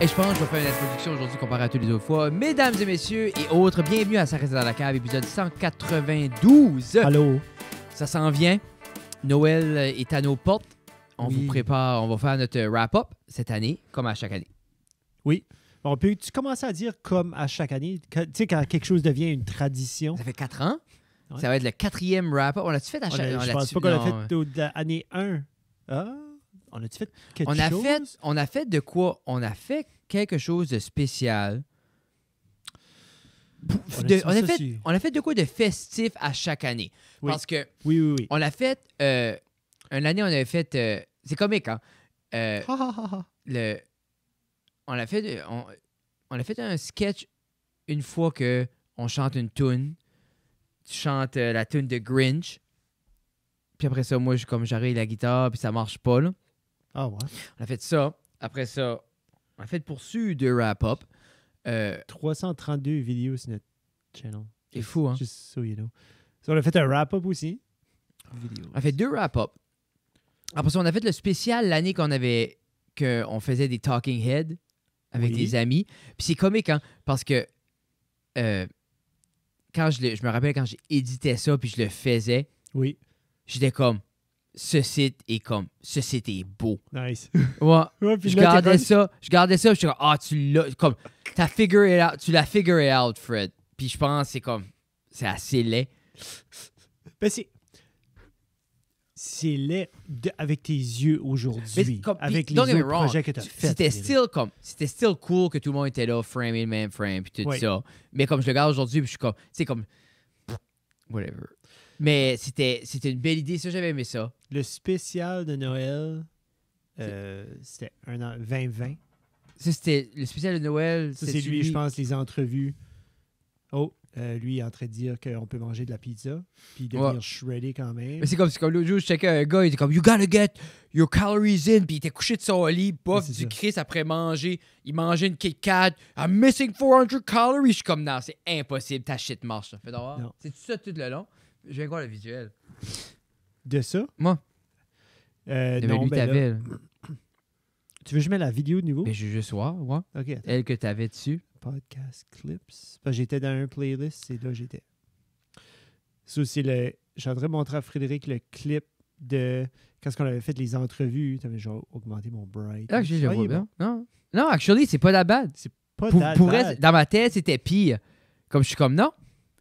Et je pense que je vais faire une introduction aujourd'hui comparée à toutes les autres fois. Mesdames et messieurs et autres, bienvenue à Ça reste dans la cave, épisode 192. Allô? Ça s'en vient. Noël est à nos portes. On Oui. vous prépare, on va faire notre wrap-up cette année, comme à chaque année. Oui. Bon, peux-tu commencer à dire comme à chaque année? Tu sais, quand quelque chose devient une tradition. Ça fait 4 ans. Ouais. Ça va être le 4e wrap-up. On l'a-tu fait à chaque année? Je pense pas qu'on l'a fait de l'année 1. Ah? On a-tu fait quelque chose? On a fait de quoi? On a fait quelque chose de spécial. On a fait de quoi de festif à chaque année. Oui. Parce que Oui. on l'a fait... une année, on avait fait... c'est comique, hein? On a fait un sketch une fois que on chante une tune. Tu chantes la tune de Grinch. Puis après ça, moi, j'arrive la guitare, puis ça marche pas, là. Ah ouais. On a fait ça. Après ça, on a fait poursuivre de wrap-up. 332 vidéos sur notre channel. C'est fou, hein? Just so you know. So, on a fait un wrap-up aussi. Vidéo. On a fait 2 wrap-up. Après ça, on a fait le spécial l'année qu'on faisait des talking heads avec des amis. Puis c'est comique, hein? Parce que quand je me rappelle quand j'éditais ça puis je le faisais, Oui. j'étais comme, ce site est beau. Nice. Ouais. Ouais, puis Je là, gardais ça, puis j'étais comme, tu l'as, comme, tu l'as figure it out, Fred. Puis je pense que c'est assez laid. Ben, c'est laid avec tes yeux aujourd'hui. Avec les autres projets que tu as fait. C'était still cool que tout le monde était là, frame in man frame, puis tout ça. Mais comme je le regarde aujourd'hui, puis je suis comme, c'est comme, whatever. Mais c'était une belle idée, ça, j'avais aimé ça. Le spécial de Noël, c'était 2020. Ça, c'était le spécial de Noël. Ça, c'est lui, je pense, les entrevues. Oh, lui, il est en train de dire qu'on peut manger de la pizza, puis devenir shreddé quand même. Mais c'est comme l'autre jour, je checkais un gars, il était comme, you gotta get your calories in, puis il était couché de son lit, bof, du Chris après manger. Il mangeait une Kit Kat. I'm missing 400 calories. Je suis comme, non, c'est impossible, ta shit marche. Ça fait d'abord. C'est ça tout le long. Je viens voir le visuel. De ça? Moi? Non, lui, t'avais. Tu veux que je mette la vidéo de nouveau? Mais je veux juste voir, ouais. OK. Attends. Elle que t'avais dessus. Podcast clips. Parce que j'étais dans un playlist, c'est là j'étais. Ça, c'est le... Je suis en train de montrer à Frédéric le clip de... Quand on avait fait les entrevues, tu avais genre augmenté mon bright. Là, je vois bien. Non, actually, c'est pas that bad. C'est pas pour bad. Dans ma tête, c'était pire. Comme je suis comme, non,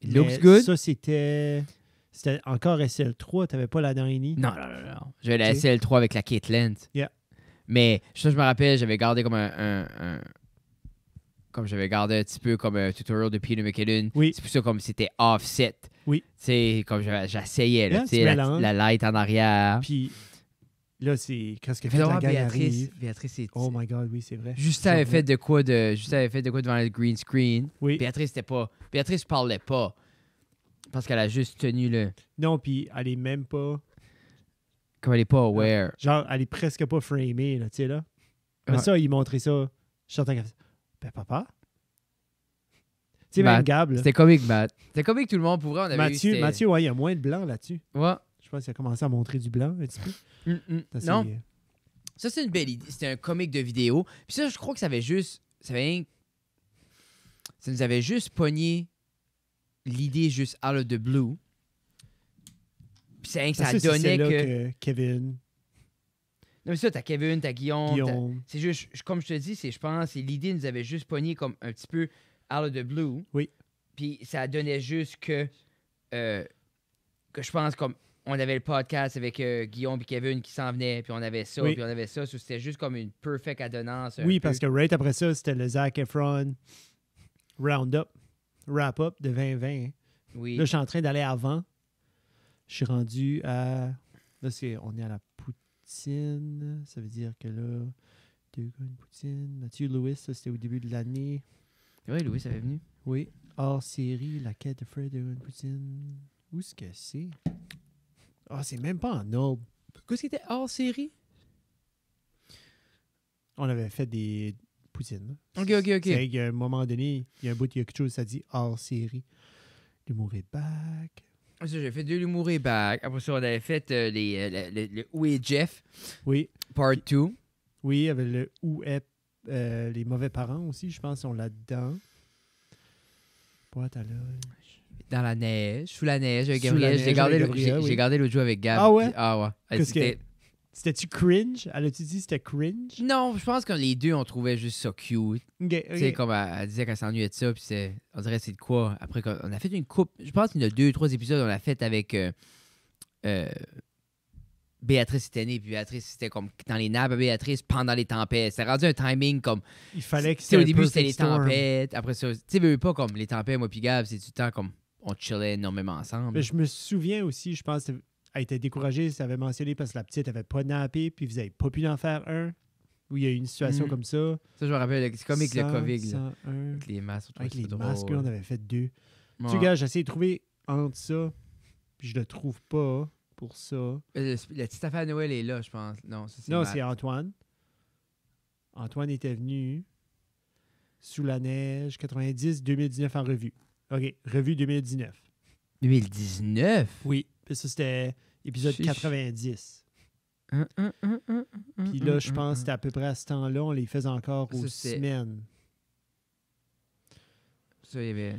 it looks good. Ça, c'était encore SL3, t'avais pas la Dini? Non. J'avais la SL3 avec la Kate Lent. Yeah. Mais je me rappelle, j'avais gardé comme comme j'avais gardé un petit peu comme un tutorial de Peter McKinnon. Oui. C'est pour ça comme c'était offset. Oui. Tu sais, comme j'essayais, là, tu sais, la light en arrière. Puis là, c'est quand ce que fait la gang arrive. Béatrice, c'est... Oh my God, oui, c'est vrai. Justin avait fait de quoi devant le green screen. Oui. Béatrice parlait pas. Parce qu'elle a juste tenu le... Non, puis elle est même pas... Comme elle est pas aware. Genre, elle est presque pas framée, là, tu sais, là. Mais ça, il montrait ça. Je suis en train de... Ben, papa? Tu sais, même Gab, là. C'était comique, Matt. C'était comique, tout le monde. Pour vrai, on avait Mathieu, ouais, il y a moins de blanc là-dessus. Ouais. Je pense qu'il a commencé à montrer du blanc un petit peu. Non. Ça, c'est une belle idée. C'était un comique de vidéo. Puis ça, je crois que ça nous avait juste pogné l'idée juste out of the blue. Puis c'est rien que ça donnait que Kevin... Non, mais ça, t'as Kevin, t'as Guillaume. T'as... C'est juste, comme je te dis, je pense, l'idée nous avait juste pogné comme un petit peu out of the blue. Oui. Puis ça donnait juste que je pense comme on avait le podcast avec Guillaume et Kevin qui s'en venaient, puis on avait ça, puis on avait ça. C'était juste comme une perfect adonnance. Oui, parce que right après ça, c'était le Zac Efron Roundup, Wrap-Up de 2020. Hein. Oui. Là, je suis en train d'aller avant. Je suis rendu à... Là, on est à la poutine. Ça veut dire que là, 2 gars, une poutine. Mathieu Lewis, ça, c'était au début de l'année. Oui, Louis, ça avait venu. Oui. Hors série, la quête de Fred, 2 gars, une poutine. Où est-ce que c'est? Ah, c'est même pas en ordre. Qu'est-ce qui était hors série? On avait fait des poutines. OK. Il y a un moment donné, il y a un bout, il y a quelque chose, ça dit hors série. L'humour est back. Ça, j'ai fait de l'humour et back. Après ça, on avait fait le Où est Jeff? Oui. Part 2. Oui, avec le Où est Les mauvais parents aussi, je pense, sont là-dedans. Boîte à lunch. Dans la neige, sous la neige, avec Sous Gabriel. la J'ai neige gardé, avec Gabriel, oui. j'ai gardé l'autre jour avec Gab. Ah ouais? Ah ouais. Qu'est-ce que... C'était-tu cringe? Elle a-tu dit que c'était cringe? Non, je pense que les deux, on trouvait juste ça cute. OK. Tu sais, comme elle disait qu'elle s'ennuyait de ça, puis on dirait c'est de quoi. Après, on a fait une coupe, je pense qu'il y en a 2-3 épisodes, on l'a fait avec Béatrice était née, puis Béatrice, c'était comme dans les nappes à Béatrice pendant les tempêtes. C'est rendu un timing comme. Il fallait que c'était au un début, c'était perfect les storm. tempêtes. Après ça, tu sais, veux pas comme les tempêtes, moi, puis Gab, c'est du temps comme on chillait énormément ensemble. Mais je me souviens aussi, je pense, elle était découragée, ça avait mentionné parce que la petite avait pas nappé, puis vous avez pas pu en faire un, où il y a eu une situation comme ça. Ça, je me rappelle, c'est comique le 100, COVID, là. 101. Avec les masques. Avec les masques, là, on avait fait 2. Ouais. Tu gars, j'essaie de trouver entre ça, puis je le trouve pas pour ça. La petite affaire de Noël est là, je pense. Non, ça, c'est Non, Matt. c'est Antoine. Antoine était venu sous la neige, 90-2019 en revue. OK, revue 2019. 2019? Oui, puis ça, c'était épisode Chiche. 90. Puis là, je pense que c'était à peu près à ce temps-là, on les faisait encore Ça, aux c'est- semaines. Ça, il y avait.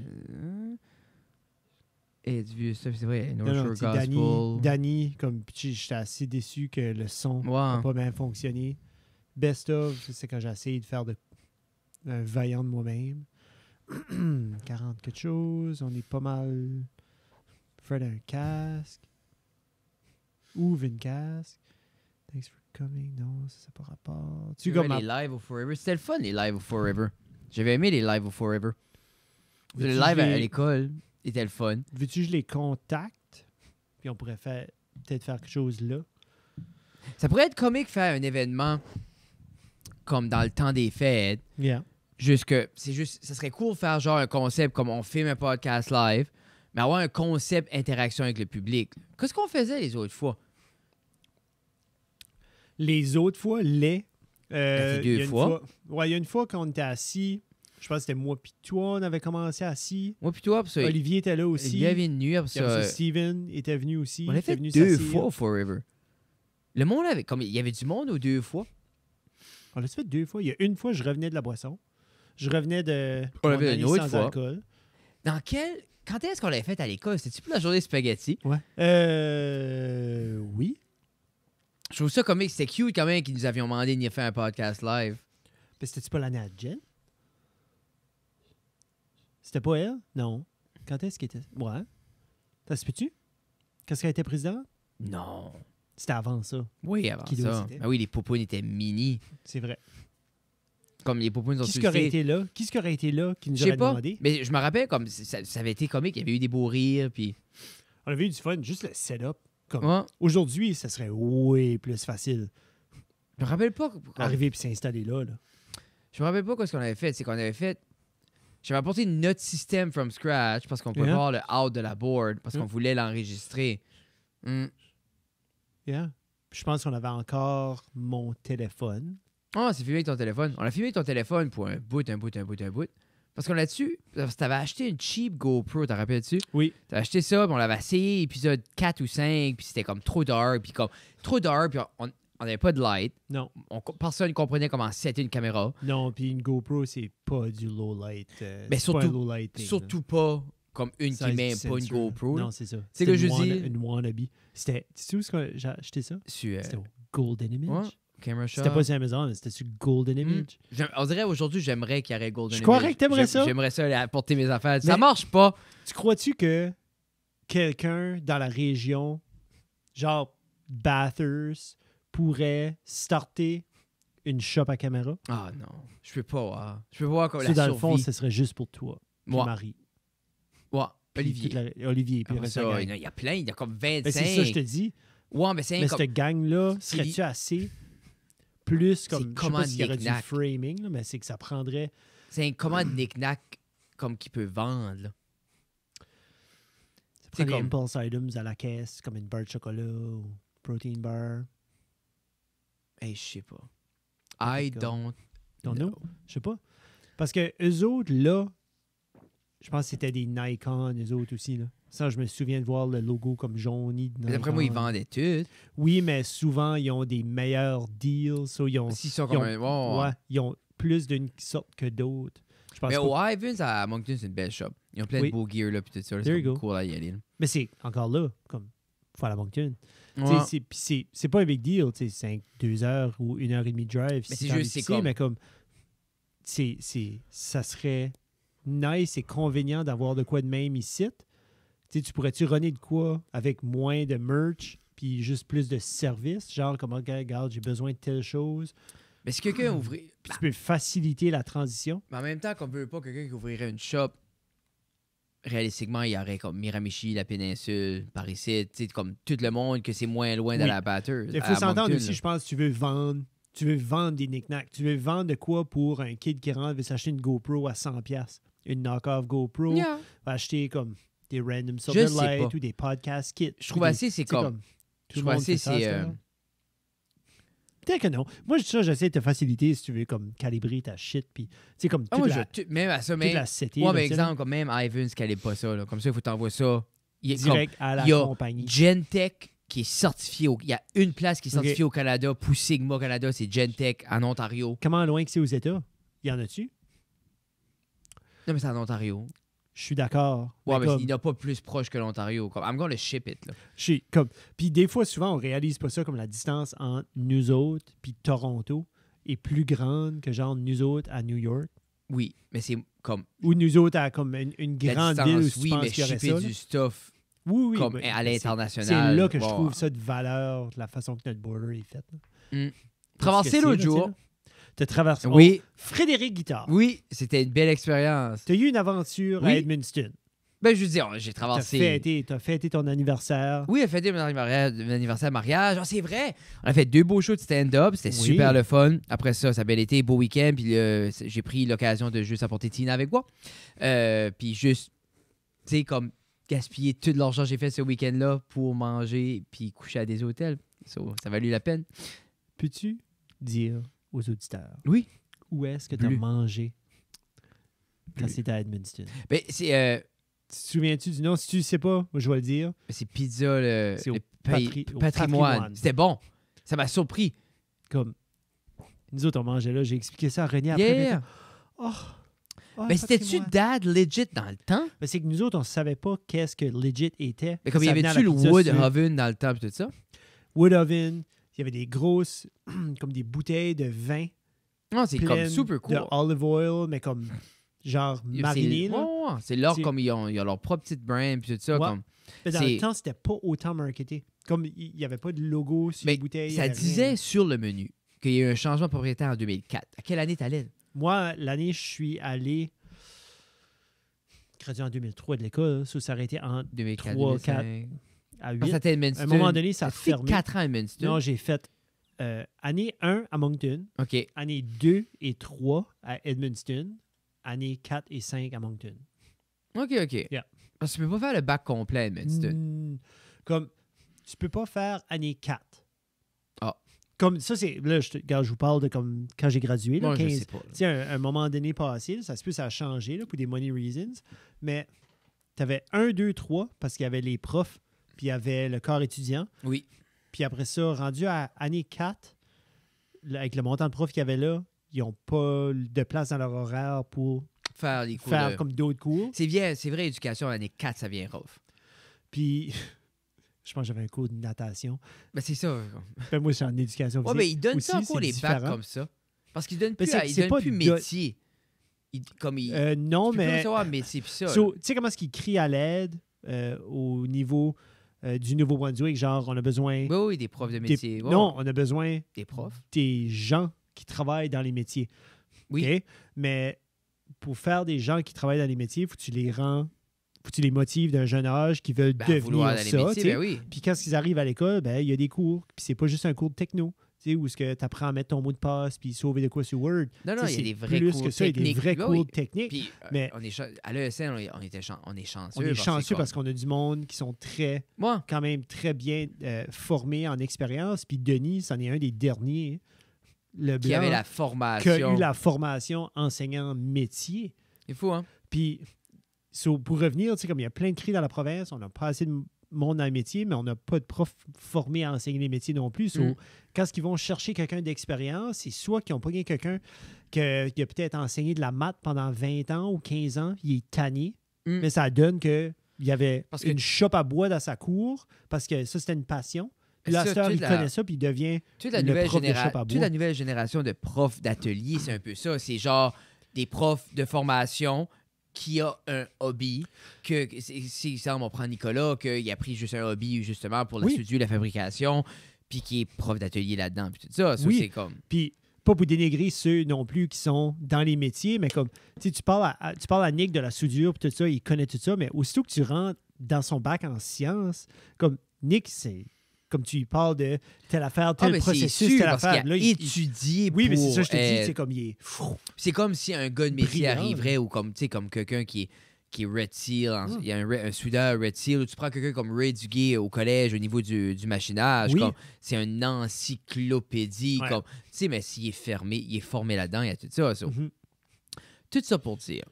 Et du vieux stuff, c'est vrai. North Non, Shore non, tu sais, Gospel. Danny, comme puis j'étais assez déçu que le son n'a Ouais. pas bien fonctionné. Best of, c'est quand j'ai essayé de faire un vaillant de moi-même. 40 quelque chose, on est pas mal. Fred a un casque. Ouvre une casque. Thanks for coming. Non, ça n'a pas rapport. Tu Tu vois, comme les live au Forever. C'était le fun, les live au Forever. J'avais aimé les live au Forever. Le Veux-tu live que je à les- l'école était le fun. Veux-tu que je les contacte? Puis on pourrait peut-être faire quelque chose là. Ça pourrait être comique faire un événement comme dans le temps des fêtes. Yeah. Ça serait cool de faire genre un concept comme on filme un podcast live, mais avoir un concept interaction avec le public. Qu'est-ce qu'on faisait les autres fois? Les autres fois, fait deux il y a une fois. Ouais, il y a une fois qu'on était assis. Je pense que c'était moi puis toi, on avait commencé assis. Moi puis toi, puis ça, Olivier était là aussi. il y avait une nuit, puis Puis après ça, ça, Steven était venu aussi. on l'a Il était fait venu 2 s'asseoir. fois au Forever. Le monde avait, comme il y avait du monde aux 2 fois. On l'a fait 2 fois. Il y a une fois, je revenais de la boisson. Je revenais de On mon l'avait année une autre sans fois. alcool. Quand est-ce qu'on l'avait fait à l'école? C'était-tu pour la journée spaghetti? Ouais. Oui. Je trouve ça comique. C'était cute quand même qu'ils nous avions demandé de venir faire un podcast live. Mais c'était-tu pas l'année à Jen? C'était pas elle? Non. Quand est-ce qu'elle était? Ouais. Ça se peut-tu? Quand est-ce qu'elle était présidente? Non. C'était avant ça. Oui, avant Qui ça. c'était? Ben oui, les poupounes étaient mini. C'est vrai. Comme les poupounes sont Qui sur ce qui le aurait site. été là? Qui ce qui aurait été là qui nous Je sais aurait pas. demandé? Mais je me rappelle comme ça avait été comique. Il y avait eu des beaux rires. Puis. On avait eu du fun, juste le setup. Comme Ouais. aujourd'hui, ça serait way plus facile. Je me rappelle pas. Arriver et s'installer là. Je me rappelle pas ce qu'on avait fait. C'est qu'on avait fait. J'avais apporté notre système from scratch parce qu'on pouvait Yeah. voir le out de la board parce qu'on Yeah. voulait l'enregistrer. Yeah. Puis je pense qu'on avait encore mon téléphone. Ah, c'est filmé avec ton téléphone. On a filmé avec ton téléphone pour un bout. Parce qu'on là-dessus, parce que t'avais acheté une cheap GoPro, t'en rappelles-tu? Oui. T'avais acheté ça, puis on l'avait essayé, épisode 4 ou 5, puis c'était comme trop dark, puis on n'avait pas de light. Non. Personne ne comprenait comment setter une caméra. Non, puis une GoPro, c'est pas du low light. Mais c'est pas un surtout- low light thing, Surtout pas comme une là. qui met Size pas une sensor, GoPro. Non, c'est ça. C'est que je une dis- Une wannabe. C'était. Tu sais où est-ce que j'ai acheté ça? Sur C'était au Golden Image. ouais, Camera Shop. C'était pas sur Amazon, mais c'était sur Golden Image. On dirait aujourd'hui, j'aimerais qu'il y aurait Golden Je croirais Image. que t'aimerais ça. J'aimerais ça aller apporter mes affaires. Ça Mais- marche pas. Tu crois-tu que quelqu'un dans la région, genre Bathurst, pourrait starter une shop à caméra? Ah non, je peux pas voir. Je peux pas voir comme Ça, la dans le fond, survie. ce serait juste pour toi. Puis Moi. Marie. Ouais, Puis Olivier. Olivier. Puis Après le reste de ça, la il gang. y a plein, il y a comme 25. Ben, c'est ça, je te dis. Ouais, mais c'est Mais comme... cette gang-là, C'est- serais-tu assez plus comme. Je sais comment pas s'il y aurait du knick-knack. framing, là, mais c'est que ça prendrait. C'est un comment de knick-knack comme qu'il peut vendre, là. Ça C'est prend des comme- impulse items à la caisse, comme une barre de chocolat ou protein bar. Hey, je sais pas. I don't Don't know. know. Je sais pas. Parce que eux autres, là, je pense que c'était des Nikon, eux autres aussi. Là. Ça, je me souviens de voir le logo comme jauni de Mais d'après moi, ils Nikon. vendaient tout. Oui, mais souvent, ils ont des meilleurs deals. So, ils ont, S'ils sont ils comme ont- un... ouais. ouais, ils ont plus d'une sorte que d'autres. Je pense Mais pas. au Ivans à Moncton, c'est une belle shop. Ils ont plein Oui. de beaux gear là, puis tout ça. là, There C'est you go. cool à y aller. Là. Mais c'est encore là, comme faut aller à Moncton. Ouais. C'est pas un big deal, c'est 2 heures ou 1h30 de drive. Mais si c'est t'en juste, es c'est ici, comme- Mais comme, ça serait nice et convenient d'avoir de quoi de même ici. Tu pourrais-tu runner de quoi avec moins de merch puis juste plus de services? Genre, comme, regarde, j'ai besoin de telle chose. Mais si quelqu'un ouvrait. Puis tu peux faciliter la transition. Mais en même temps, qu'on veut pas quelqu'un qui ouvrirait une shop, réalistiquement, il y aurait comme Miramichi, la péninsule, par ici, tu sais, comme tout le monde, que c'est moins loin de Oui. la batteuse. Il faut s'entendre aussi, je pense, tu veux vendre des knick-knacks. Tu veux vendre de quoi pour un kid qui rentre veut s'acheter une GoPro à 100$. Une knock-off GoPro. Yeah. Va acheter comme des random Je Silver sais Light pas. ou des podcast kits. Je trouve Ou des- assez, c'est tu sais, comme. tout Je le trouve monde assez, fait ça, c'est. ça. Peut-être que non. Moi, j'essaie de te faciliter si tu veux comme calibrer ta shit. Puis, tu sais, comme toute moi, la, même à ça, toute mais. la city. Ouais, là, mais tu sais, là, exemple, comme même Ivans, qui n'allait pas ça. Là. Comme ça, il faut t'envoyer ça. Il est comme direct à la il y a compagnie. Gentech qui est certifié. Il y a une place qui est Ok. certifiée au Canada pour Sigma Canada, c'est Gentech en Ontario. Comment loin que c'est aux États? Y en a-tu? Non, mais c'est en Ontario. Je suis d'accord. Ouais, mais comme- il n'est pas plus proche que l'Ontario. Comme, I'm gonna ship it. Là. Puis des fois, souvent, on réalise pas ça comme la distance entre nous autres puis Toronto est plus grande que genre nous autres à New York. Oui, mais c'est comme Ou nous autres à comme une la grande distance, ville où tu oui, penses mais qu'il y aurait shipper ça. du là. stuff Oui, oui. comme mais à c'est l'international. là que je bon, trouve ça de valeur, de la façon que notre border est faite. Traversé l'autre jour. Tu as traversé. Oui, Frédéric Guitard. oui, c'était une belle expérience. Tu as eu une aventure à Oui. Edmundston. Ben, je veux dire, j'ai Tu as traversé. fêté ton anniversaire. Oui, elle a fêté mon anniversaire mariage. Ah, c'est vrai. On a fait 2 beaux shows de stand-up. C'était Oui. super le fun. Après ça, ça a bien été, beau week-end. Puis j'ai pris l'occasion de juste apporter Tina avec moi. Puis juste, tu sais, comme gaspiller tout l'argent que j'ai fait ce week-end-là pour manger puis coucher à des hôtels. So, ça a valu la peine. Peux-tu dire aux auditeurs Oui. où est-ce que tu as Plus. mangé quand Plus. c'était à Edmundston? Ben, c'est Tu te souviens-tu du nom? Si tu ne sais pas, moi, je vais le dire. pizza, le, C'est au le au patrimoine. patrimoine. C'était bon. Ça m'a surpris. Comme nous autres, on mangeait là. J'ai expliqué ça à René après. Yeah. Mais c'était-tu dad legit dans le temps? Ben, c'est que nous autres, on ne savait pas qu'est-ce que legit était. Mais comme il y Ça venait à avait-tu la le pizza, wood si tu veux. oven dans le temps et tout ça? Wood oven. Il y avait des grosses, comme des bouteilles de vin Non, c'est comme pleines super cool. de olive oil, mais comme genre mariné. C'est là. ouais, c'est leur C'est- comme ils ont leur propre petite brand puis tout ça. Ouais. Comme, Mais dans c'est- le temps, c'était pas autant marketé. Comme il n'y avait pas de logo sur mais les bouteilles. il y ça avait disait rien. sur le menu qu'il y a eu un changement de propriétaire en 2004. À quelle année t'allais? Moi, l'année, je suis allé. Gradué en 2003 de l'école, ça s'arrêtait en 2004, 3, 2005. à Parce 8. que t'étais à À un moment donné, ça a fait fermé. 4 ans à Edmundston. Non, j'ai fait année 1 à Moncton, OK. année 2 et 3 à Edmundston, année 4 et 5 à Moncton. OK. Yeah. Parce que tu peux pas faire le bac complet à Edmundston. Comme, tu peux pas faire année 4. Ah. Comme, ça, c'est. Là, regarde, je vous parle de comme quand j'ai gradué, là, Moi, je 15. sais pas. là. Tu sais, un moment donné passé, là, ça se peut, ça a changé là, pour des money reasons, mais tu avais 1, 2, 3 parce qu'il y avait les profs, puis il y avait le corps étudiant. Oui. Puis après ça, rendu à année 4, avec le montant de profs qu'il y avait là, ils n'ont pas de place dans leur horaire pour Faire les cours faire de- comme d'autres cours. C'est vrai, éducation, année 4, ça vient rough. Puis, je pense que j'avais un cours de natation. Ben, c'est ça. Ben, moi, je suis en éducation Ouais, physique. mais ils donnent ça aussi, encore c'est les bacs différent. comme ça. Parce qu'ils donnent Mais plus, c'est pas plus de- métier. Comme ils. Non, tu peux mais... recevoir métier puis ça. So, tu sais comment est-ce qu'ils crient à l'aide au niveau du Nouveau-Brunswick? Genre, on a besoin... là. Oui, des profs de des- métier. Ouais, non, on a besoin des profs. des gens qui travaillent dans les métiers. Oui. OK? Mais pour faire des gens qui travaillent dans les métiers, il faut que tu les rends... faut que tu les motives d'un jeune âge qui veulent Ben, devenir vouloir dans les ça. métiers, tu sais. ben oui. Puis quand ils arrivent à l'école, ben il y a des cours. Puis c'est pas juste un cours de techno. Tu sais, où est-ce que tu apprends à mettre ton mot de passe puis sauver de quoi sur Word. Non, non, Tu sais, il y a c'est des vrais plus cours que ça, il y a des techniques. vrais Ben cours oui. techniques. Puis, Mais- à l'ESN, on est chanceux. On est chanceux parce qu'on... qu'on a du monde qui sont très, Moi, quand même très bien formés en expérience. Puis Denis, c'en est un des derniers. Le qui blanc avait la qui a formation. eu la formation enseignant métier. C'est fou, hein? Puis, pour revenir, tu sais, comme il y a plein de cris dans la province, on n'a pas assez monde dans le métier, mais on n'a pas de profs formés à enseigner les métiers non plus. Quand ils vont chercher quelqu'un d'expérience, c'est soit qu'ils ont pogné quelqu'un qui a peut-être enseigné de la maths pendant 20 ans ou 15 ans, il est tanné, mais ça donne qu'il y avait une chope à bois dans sa cour, parce que ça, c'était une passion. Puis là, il connaît ça, puis il devient le prof de chope à bois. Toute la nouvelle génération de profs d'atelier, c'est un peu ça. C'est genre des profs de formation qui a un hobby, que si exemple on prend Nicolas, qu'il a pris juste un hobby justement pour la soudure, la fabrication, puis qui est prof d'atelier là-dedans, puis tout ça. C'est comme... Puis pas pour dénigrer ceux non plus qui sont dans les métiers, mais comme, tu parles à Nick de la soudure, puis tout ça, il connaît tout ça, mais aussitôt que tu rentres dans son bac en sciences, comme Nick, c'est... Comme tu lui parles de telle affaire, tel processus, telle affaire. Là, il étudié pour... Oui, mais c'est ça, je te dis, c'est comme il est... C'est comme si un gars de métier arriverait, ou comme, comme quelqu'un qui est Red Seal, il y a un soudeur Red Seal, ou tu prends quelqu'un comme Ray Duguay au collège au niveau du machinage, c'est une encyclopédie, mais s'il est formé là-dedans, il y a tout ça. Tout ça pour dire...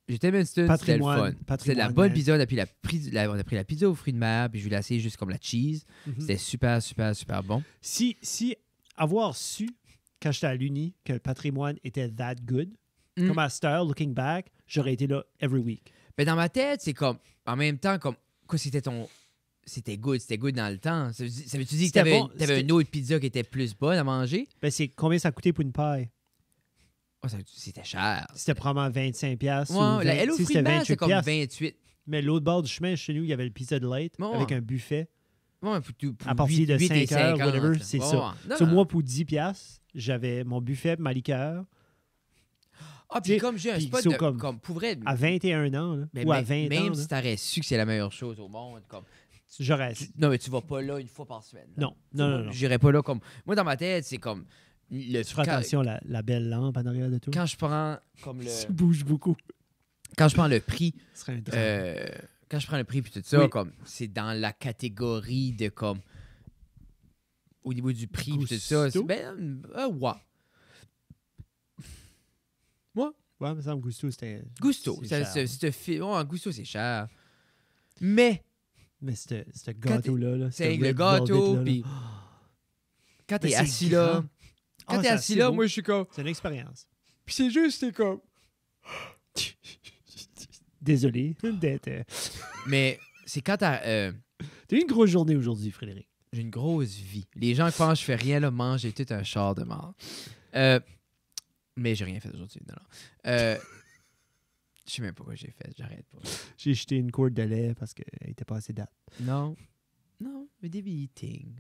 J'étais Winston, c'était le fun. C'était de la bonne pizza. On a pris la pizza aux fruits de mer, puis je l'ai essayé juste comme la cheese. C'était super, super, super bon. Si avoir su, quand j'étais à l'Uni, que le patrimoine était that good, comme à cette heure, looking back, j'aurais été là every week. Ben dans ma tête, c'est comme, en même temps, comme, quoi, c'était good dans le temps. Ça veut-tu dire que t'avais une autre pizza qui était plus bonne à manger? Ben c'est combien ça coûtait pour une paille? Oh, c'était cher. C'était probablement 25$. Ouais, la Hello Fruit de mer, c'est comme 28$. Mais l'autre bord du chemin, chez nous, il y avait le Pizza Delight avec un buffet. Ouais, à partir de 5 heures, whatever, c'est ça. Sur moi, pour 10$, j'avais mon buffet, ma liqueur. Ah, puis comme j'ai un spot de... Comme, pour vrai, à 21 ans, là, ou à 20 ans. Même si t'aurais su que c'est la meilleure chose au monde, comme... J'aurais... Non, mais tu vas pas là une fois par semaine. Non. J'irais pas là comme... Moi, dans ma tête, c'est comme... Tu feras attention à la belle lampe en arrière de toi. Quand je prends comme le... Ça bouge beaucoup. Quand je prends le prix... Ce serait un drame. Quand je prends le prix puis tout ça, comme c'est dans la catégorie de comme... Au niveau du prix puis tout ça, c'est... Ben, ouais. Moi? Ouais, mais ça me Gusto, c'était... Gusto. Gusto, c'est cher. Mais ce gâteau-là... C'est le gâteau, puis... Quand t'es assis là... Quand t'es assis là, moi, je suis comme... C'est une expérience. Puis c'est juste, c'est comme... Désolé d'être... Mais c'est quand t'as... T'as eu une grosse journée aujourd'hui, Frédéric. J'ai une grosse vie. Les gens qui pensent que je fais rien, là, mangent tout un char de mort. Mais j'ai rien fait aujourd'hui. Non. Je sais même pas quoi j'ai fait. J'arrête pas. J'ai jeté une courte de lait parce qu'elle était pas assez date. Non, mais des eating.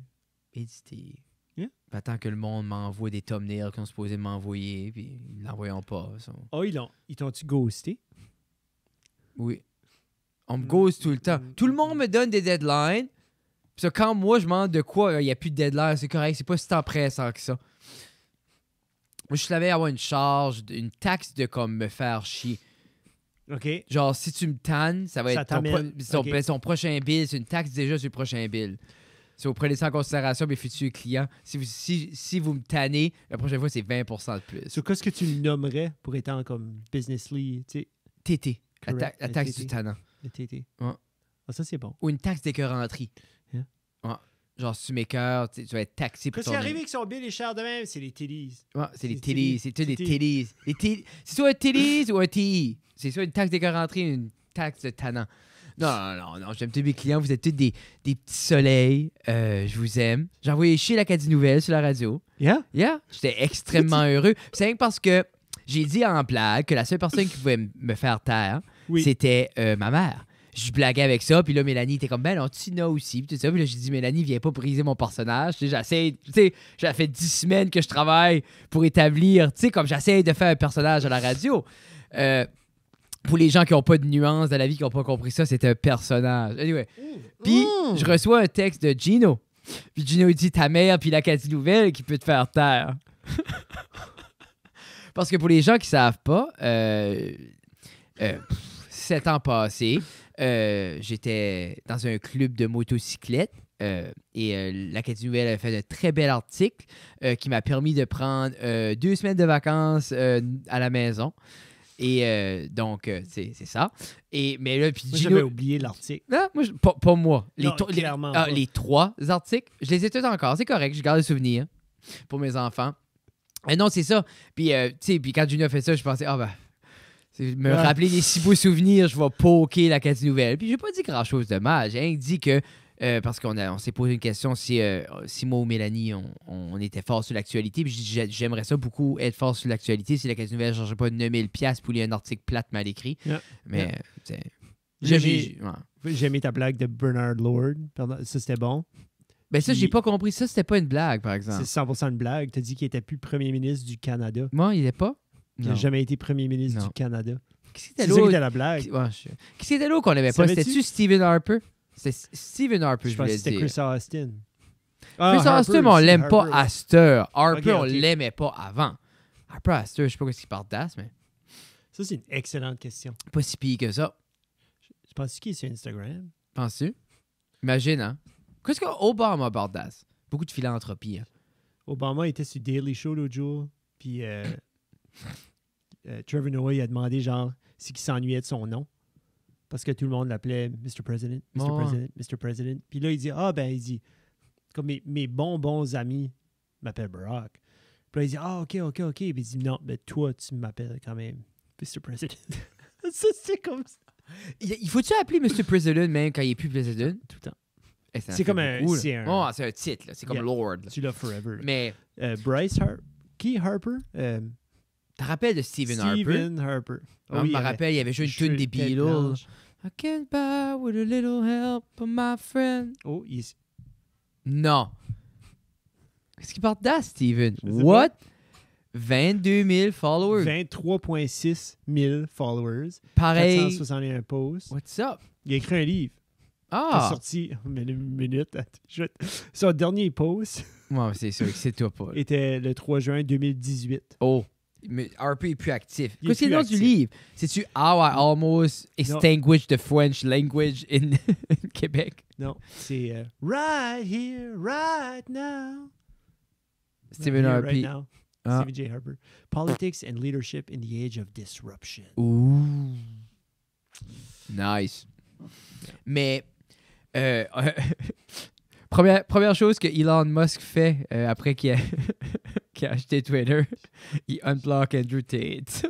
Édité. Attends que le monde m'envoie des thumbnails qu'ils ont supposé m'envoyer, puis ils l'envoient pas. Oh, ils t'ont-tu ghosté? Oui. On me ghost tout le temps. Tout le monde me donne des deadlines. Puis quand moi, je demande de quoi, il n'y a plus de deadline, c'est correct. C'est pas si tant pressant que ça. Moi, je savais avoir une charge, une taxe de comme me faire chier. OK. Genre, si tu me tannes, ça va être son prochain bill. C'est une taxe déjà sur le prochain bill. Si vous prenez ça en considération, mes futurs clients, si vous me tannez, la prochaine fois, c'est 20% de plus. So, qu'est-ce que tu nommerais pour étant comme businessly, tu sais? TT. La taxe du tannant. Le TT. Ouais. Ah, ça, c'est bon. Ou une taxe d'écœuranterie. Yeah. Ouais. Genre, si tu m'écœures, tu vas être taxé pour ton... Qu'est-ce qui arrive avec son bill est cher de même? C'est les TDs. Ouais, c'est les TDs. C'est tous les TDs. C'est soit un TDs ou un TI. C'est soit une taxe d'écœuranterie ou une taxe de tannant. Non, j'aime tous mes clients. Vous êtes tous des petits soleils. Je vous aime. J'ai envoyé chez l'Acadie Nouvelle sur la radio. Yeah? J'étais extrêmement heureux. C'est rien que parce que j'ai dit en blague que la seule personne qui pouvait me faire taire, c'était ma mère. Je blaguais avec ça, puis là, Mélanie était comme, ben non, Tina aussi, puis tout ça. Puis là, j'ai dit, Mélanie, viens pas briser mon personnage. Ça fait 10 semaines que je travaille pour établir, comme j'essaie de faire un personnage à la radio. Pour les gens qui n'ont pas de nuances dans la vie, qui n'ont pas compris ça, c'était un personnage. Anyway. Puis, je reçois un texte de Gino. Puis Gino, il dit, ta mère, puis l'Acadie Nouvelle qui peut te faire taire. Parce que pour les gens qui ne savent pas, 7 ans passés, j'étais dans un club de motocyclette et l'Acadie Nouvelle a fait un très bel article qui m'a permis de prendre 2 semaines de vacances à la maison. Et donc, c'est ça. Mais là, puis Moi, Gino... j'avais oublié l'article. Non, moi, pas moi. Non, clairement pas. Les 3 articles, je les ai tous encore. C'est correct, je garde les souvenirs pour mes enfants. Non, c'est ça. Puis, tu sais, puis quand Junior a fait ça, je pensais, me rappeler des si beaux souvenirs, je vais poker la quête nouvelle. Puis, j'ai pas dit grand-chose de mal. J'ai rien dit que, parce qu'on s'est posé une question si moi ou Mélanie, on était fort sur l'actualité. Puis, j'aimerais ça beaucoup être fort sur l'actualité si la quête nouvelle ne changeait pas 9000$ pour lire un article plate mal écrit. Yeah. Mais, J'ai aimé ta blague de Bernard Lord. Ça, c'était bon. Ben ça, j'ai pas compris. Ça, c'était pas une blague, par exemple. C'est 100% une blague. T'as dit qu'il était plus premier ministre du Canada. Moi, il est pas? Il n'a jamais été premier ministre du Canada. C'est ça qui était la blague. Qu'est-ce qui était l'autre qu'on n'aimait pas? C'était-tu Stephen Harper? C'était Stephen Harper, je voulais dire. C'était Chris Austin. Chris Austin, mais on l'aime pas à cette heure. Harper, on Ok. l'aimait pas avant. Harper, à cette heure, je sais pas ce qu'il part d'as, mais Ça, c'est une excellente question. pas si pire que ça. Je pense qu'il est sur Instagram. Penses-tu? Imagine, hein? Qu'est-ce qu'Obama part d'as? Beaucoup de philanthropie, hein? Obama était sur Daily Show l'autre jour. Puis Trevor Noah, il a demandé, genre, s'il s'ennuyait de son nom. Parce que tout le monde l'appelait Mr. President, Mr. President, Mr. President. Puis là, il dit, il dit, comme mes bons amis m'appellent Barack. Puis là, il dit, OK. Puis il dit, non, mais toi, tu m'appelles quand même Mr. President. Ça, c'est comme ça. Il faut-tu appeler Mr. President même quand il est plus President? Tout le temps. C'est comme un... beaucoup, c'est un titre, là. C'est comme Yeah. Lord. Là. Tu l'as forever. Là. Mais, Bryce Harper. Qui Harper? t'as rappelles de Stephen Harper? Stephen Harper. Je me rappelle, il y avait joué une tune des Beatles. I can't buy with a little help from my friend. Oh, il est... Non. Qu'est-ce qu'il porte d'as, Steven? Je sais What? 22 000 followers. 23,6 000 followers. Pareil. 461 posts. What's up? Il a écrit un livre. Il est Ah! sorti... Une minute. Son dernier post Ouais, c'est sûr que c'est toi pas. était le 3 juin 2018. Oh. Mais RP est plus actif. Il est Qu'est-ce que c'est plus le nom du actif. livre? C'est-tu How I Almost Extinguished the French Language in Québec? Non, c'est Right Here, Right Now. Stephen Right Harper. Here, Right Now. Ah. Stephen J. Harper. Politics and Leadership in the Age of Disruption. Ouh. Nice. Mais première chose que Elon Musk fait après qu'il a, qu'il a acheté Twitter, il unblock Andrew Tate.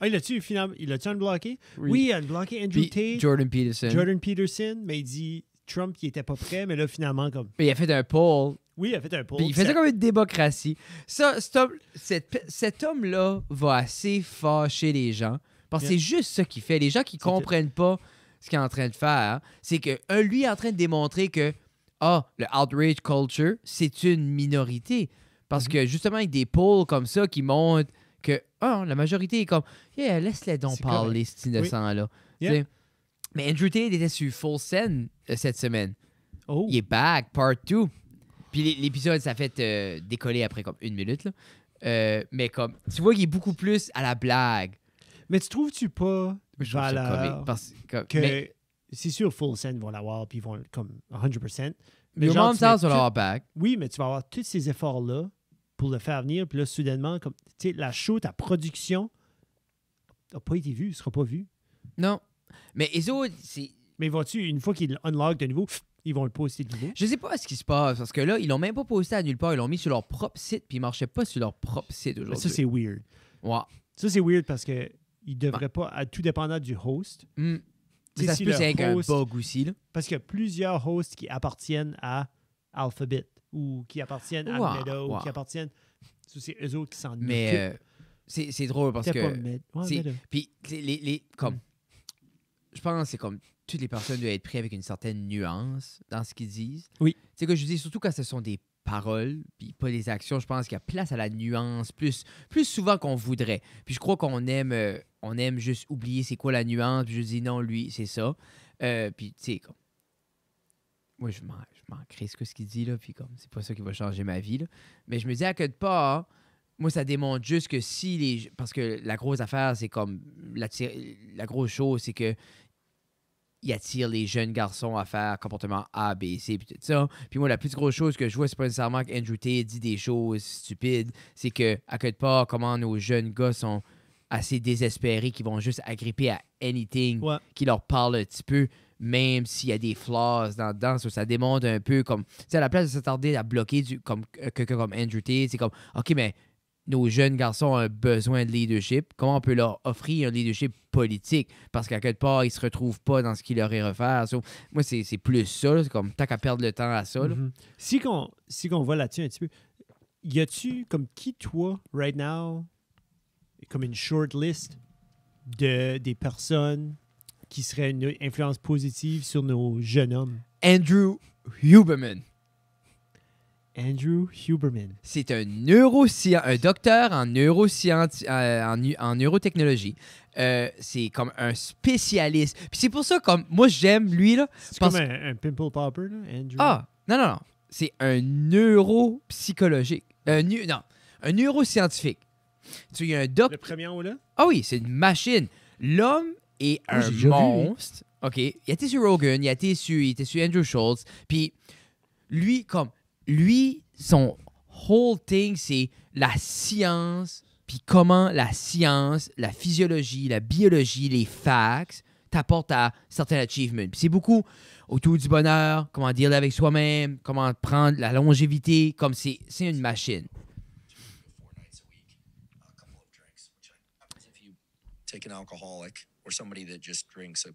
Il l'a-tu unblocké? Oui, il a unblocké Andrew Puis Tate, Jordan Peterson. Jordan Peterson, mais il dit Trump qui était pas prêt, mais là, finalement, comme... Mais il a fait un poll. Oui, il a fait un poll. Puis il fait ça comme une démocratie. Cet homme-là va assez fâcher les gens. Parce que c'est juste ça qu'il fait. Les gens qui comprennent pas ce qu'il est en train de faire, c'est que lui est en train de démontrer que le outrage culture, c'est une minorité. Parce que justement, avec des polls comme ça qui montrent que la majorité est comme laisse-les donc parler, cet innocent-là. Yeah. Mais Andrew Tate était sur Full Send cette semaine. Oh. Il est back, part 2. Puis l'épisode, ça fait décoller après comme 1 minute. Là. Mais comme, tu vois qu'il est beaucoup plus à la blague. Mais tu trouves-tu pas Je trouve ça valeur comique parce que... mais C'est sûr, Full Send vont l'avoir, puis ils vont comme 100%. Mais le genre, monde tu mets sur leur back. Oui, mais tu vas avoir tous ces efforts-là pour le faire venir, puis là, soudainement, comme, tu sais, la show, ta production n'a pas été vue, ne sera pas vue. Non. Mais les autres, c'est... Mais vas-tu, une fois qu'ils unlock de nouveau, ils vont le poster de nouveau? Je sais pas ce qui se passe, parce que là, ils l'ont même pas posté à nulle part. Ils l'ont mis sur leur propre site, puis ils marchaient pas sur leur propre site Mais aujourd'hui. ça, c'est weird. Ouais. Ça, c'est weird parce que ils devraient pas, à tout dépendant du host. Hmm. Tu sais, Ça se si peut, le c'est avec un host- bug aussi, là. Parce qu'il y a plusieurs hosts qui appartiennent à Alphabet ou qui appartiennent à Ouais, Meta ou ouais. qui appartiennent... Ça, c'est eux autres qui s'en Mais occupent. c'est drôle parce C'était que... pas Meta. Ouais, c'est- Meta. Puis, comme... Je pense que c'est comme toutes les personnes doivent être prises avec une certaine nuance dans ce qu'ils disent. Oui. Tu sais que je dis, surtout quand ce sont des paroles, puis pas des actions, je pense qu'il y a place à la nuance plus souvent qu'on voudrait. Puis je crois qu'on aime juste oublier c'est quoi la nuance, puis je dis non, lui, c'est ça. Puis tu sais, comme... Moi, je m'en crée ce qu'il dit, là, puis comme, c'est pas ça qui va changer ma vie, là. Mais je me dis à quelque part, moi, ça démontre juste que si les... Parce que la grosse affaire, c'est comme... La grosse chose, c'est que il attire les jeunes garçons à faire comportement A, B, C, puis tout ça. Puis moi, la plus grosse chose que je vois, c'est pas nécessairement qu'Andrew Tate dit des choses stupides, c'est que, à quelque part, comment nos jeunes gars sont assez désespérés qui vont juste agripper à anything qui leur parle un petit peu, même s'il y a des flaws dedans. Ça démontre un peu comme... Tu sais, à la place de s'attarder à bloquer quelqu'un comme Andrew Tate, c'est comme, OK, mais nos jeunes garçons ont un besoin de leadership. Comment on peut leur offrir un leadership politique? Parce qu'à quelque part, ils se retrouvent pas dans ce qu'il leur est refaire. So, moi, c'est plus ça. Là. C'est comme, tant qu'à perdre le temps à ça. Mm-hmm. Si qu'on va là-dessus un petit peu, y a-tu, comme qui, toi, right now, comme une short list des personnes qui seraient une influence positive sur nos jeunes hommes? Andrew Huberman. Andrew Huberman. C'est un docteur en en neurotechnologie. C'est comme un spécialiste. Puis c'est pour ça, comme moi, j'aime lui. Là, c'est comme un pimple popper, là, Andrew? Ah, non. C'est un neuropsychologique. Un neuroscientifique. Tu il y a un Le premier en haut, là? Ah oui, c'est une machine. L'homme est un monstre. OK. Il était sur Rogan, il était sur Andrew Schultz. Puis lui, son whole thing, c'est la science, puis comment la science, la physiologie, la biologie, les facts t'apportent à certains achievements. Puis c'est beaucoup autour du bonheur, comment dealer avec soi-même, comment prendre la longévité, comme c'est une machine. Take an alcoholic or somebody that just drinks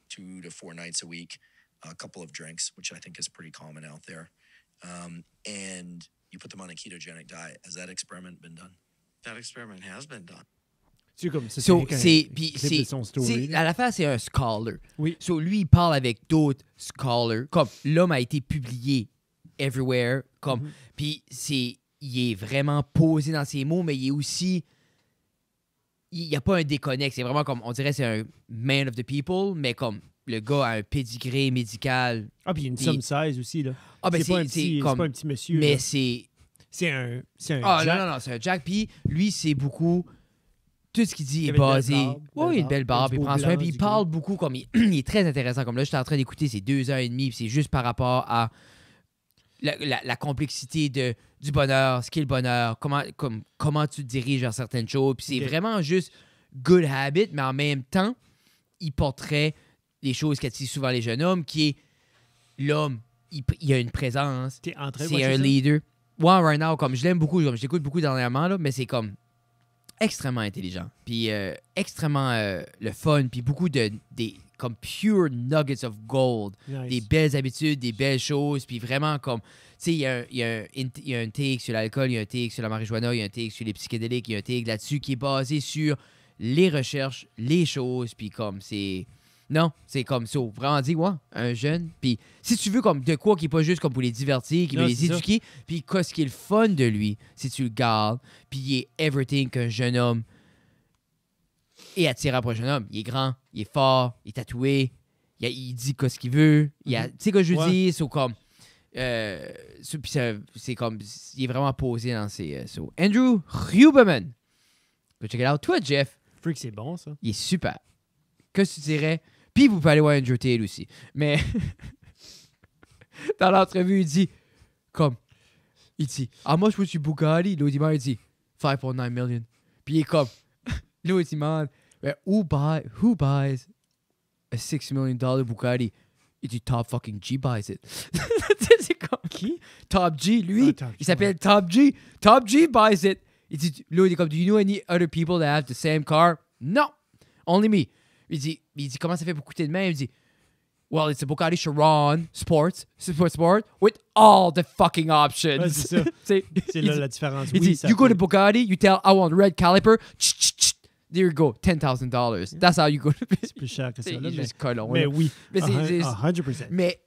2 to 4 nights a week, a couple of drinks, which I think is pretty common out there. And you put them on a ketogenic diet. Has that experiment been done? That experiment has been done. C'est comme ça. À la fin, c'est un scholar. Oui. So, lui, il parle avec d'autres scholars. Comme l'homme a été publié everywhere. Comme, puis il est vraiment posé dans ses mots, mais il est aussi... Il n'y a pas un déconnect. C'est vraiment comme, on dirait, c'est un man of the people, mais comme le gars a un pédigré médical. Ah, puis il y a une somme size aussi, là. Ah, ben c'est pas un petit monsieur. Mais là. c'est un Jack. Non, c'est un Jack. Puis lui, c'est beaucoup... Tout ce qu'il dit est basé... Oui, il a une belle barbe, il prend soin. Puis il parle beaucoup comme... Il est très intéressant. Comme là, j'étais en train d'écouter ces 2h30, puis c'est juste par rapport à la complexité du bonheur, ce qu'est le bonheur, comment tu te diriges vers certaines choses. Puis c'est vraiment juste good habit, mais en même temps, il porterait les choses qu'attirent souvent les jeunes hommes, qui est l'homme, il a une présence, c'est un leader. Ouais, right now, comme je l'aime beaucoup, comme je l'écoute beaucoup dernièrement, là, mais c'est comme extrêmement intelligent, puis extrêmement le fun, puis beaucoup comme pure nuggets of gold, des belles habitudes, des belles choses, puis vraiment comme, tu sais, il y a un take sur l'alcool, il y a un take sur la marijuana, il y a un take sur les psychédéliques, il y a un take là-dessus qui est basé sur les recherches, les choses, puis comme c'est... Non, c'est comme ça. Vraiment dit, ouais, un jeune. Puis si tu veux comme de quoi qui est pas juste comme pour les divertir, qui veut les éduquer, puis ce qui est le fun de lui, si tu le gardes, puis il est everything qu'un jeune homme est attirant pour un jeune homme. Il est grand, il est fort, il est tatoué, il dit ce qu'il veut. Tu sais quoi je veux dire? C'est comme... c'est comme... Il est vraiment posé dans ses... Andrew Huberman. Go check it out. Toi, Jeff. Freak, c'est bon, ça. Il est super. Qu'est-ce que tu dirais? Puis vous pouvez aller voir Andrew Tate aussi. Mais dans l'entrevue, il dit how much was your Bugatti? L'auditeur, il dit 5.9 million. Puis il est comme l'auditeur, who buys a $6 million Bugatti? Il dit Top fucking G buys it. C'est comme qui? Top G, lui. Il s'appelle Top G. Top G buys it. Il dit, là, il est comme, do you know any other people that have the same car? No, only me. Il dit comment ça fait pour coûter de même? Il dit, well, it's a Bugatti Chiron Sport with all the fucking options. Ouais, c'est ça. C'est là la différence. Il dit, you go to Bugatti, you tell, I want red caliper. There you go, $10,000. That's how you go to... C'est plus cher que ça. C'est juste colon. Mais oui, mais 100%. Mais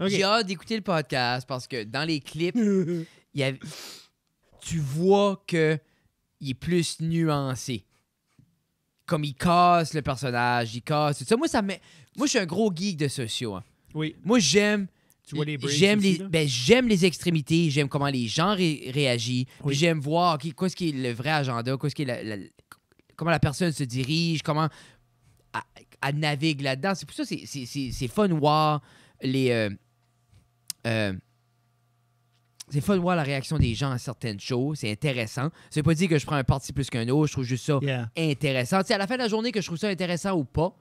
j'ai hâte d'écouter le podcast parce que dans les clips, tu vois qu'il est plus nuancé. Comme il casse le personnage, il casse tout ça. Moi, je suis un gros geek de sociaux. Hein. Oui. Moi, j'aime j'aime les extrémités, j'aime comment les gens réagissent. Oui. J'aime voir qu'est-ce qui est le vrai agenda, comment la personne se dirige, comment elle navigue là-dedans. C'est pour ça que c'est fun de voir les... C'est fun de voir la réaction des gens à certaines choses. C'est intéressant. Ça veut pas dire que je prends un parti plus qu'un autre. Je trouve juste ça intéressant. Tu sais, à la fin de la journée, que je trouve ça intéressant ou pas,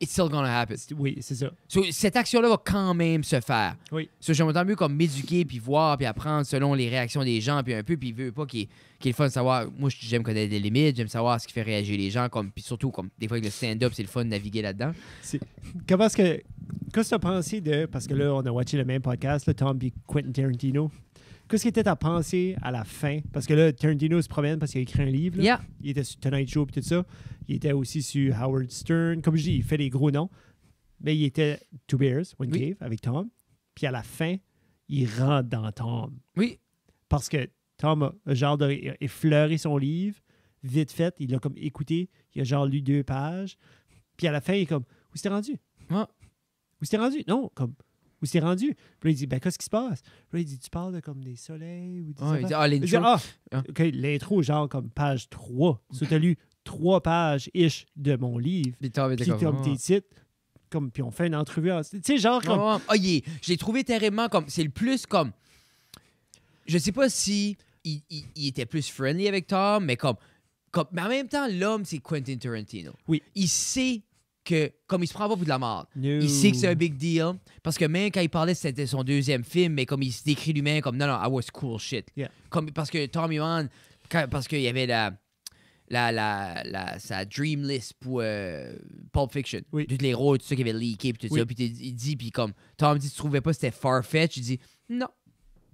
it's still gonna happen. Oui, c'est ça. So, cette action-là va quand même se faire. Oui. So, j'aimerais tant mieux comme m'éduquer, puis voir, puis apprendre selon les réactions des gens, puis un peu, puis il veut pas qu'il est le fun de savoir. Moi, j'aime connaître des limites, j'aime savoir ce qui fait réagir les gens, comme, puis surtout, comme des fois avec le stand-up, c'est le fun de naviguer là-dedans. Qu'est-ce que tu as pensé de... Parce que là, on a watché le même podcast, là, Tom et Quentin Tarantino. Qu'est-ce qui était ta pensée à la fin? Parce que là, Tarantino se promène parce qu'il a écrit un livre. Là. Yeah. Il était sur Tonight Show et tout ça. Il était aussi sur Howard Stern. Comme je dis, il fait des gros noms. Mais il était Two Bears, One Cave, avec Tom. Puis à la fin, il rentre dans Tom. Oui. Parce que Tom a genre effleuré son livre, vite fait. Il l'a comme écouté. Il a genre lu 2 pages. Puis à la fin, il est comme, où c'était rendu? Ah. Où c'était rendu? Non, comme... Où c'est rendu? Puis là, il dit, ben, qu'est-ce qui se passe? Puis là, il dit, tu parles de comme des soleils ou des Il dit, l'intro. OK, l'intro, genre comme page 3. So, t'as lu 3 pages-ish de mon livre. Puis Tom était Puis comme tes titres, comme, puis on fait une entrevue. Tu sais, genre comme... Je l'ai trouvé terriblement comme... C'est le plus comme... Je sais pas si il était plus friendly avec Tom, mais comme... Mais en même temps, l'homme, c'est Quentin Tarantino. Oui. Il sait que, comme il se prend pas pour de la merde, No. il sait que c'est un big deal. Parce que même quand il parlait, c'était son 2e film, mais comme il se décrit lui-même comme non, I was cool shit. Yeah. Comme, parce que Tommy Mann, parce qu'il y avait sa dream list pour Pulp Fiction. Oui. Tous les rôles, tout ça qui avait leaké, puis tout ça. Puis il dit, puis comme Tom dit, tu trouvais pas que c'était far-fetched? Il dit non.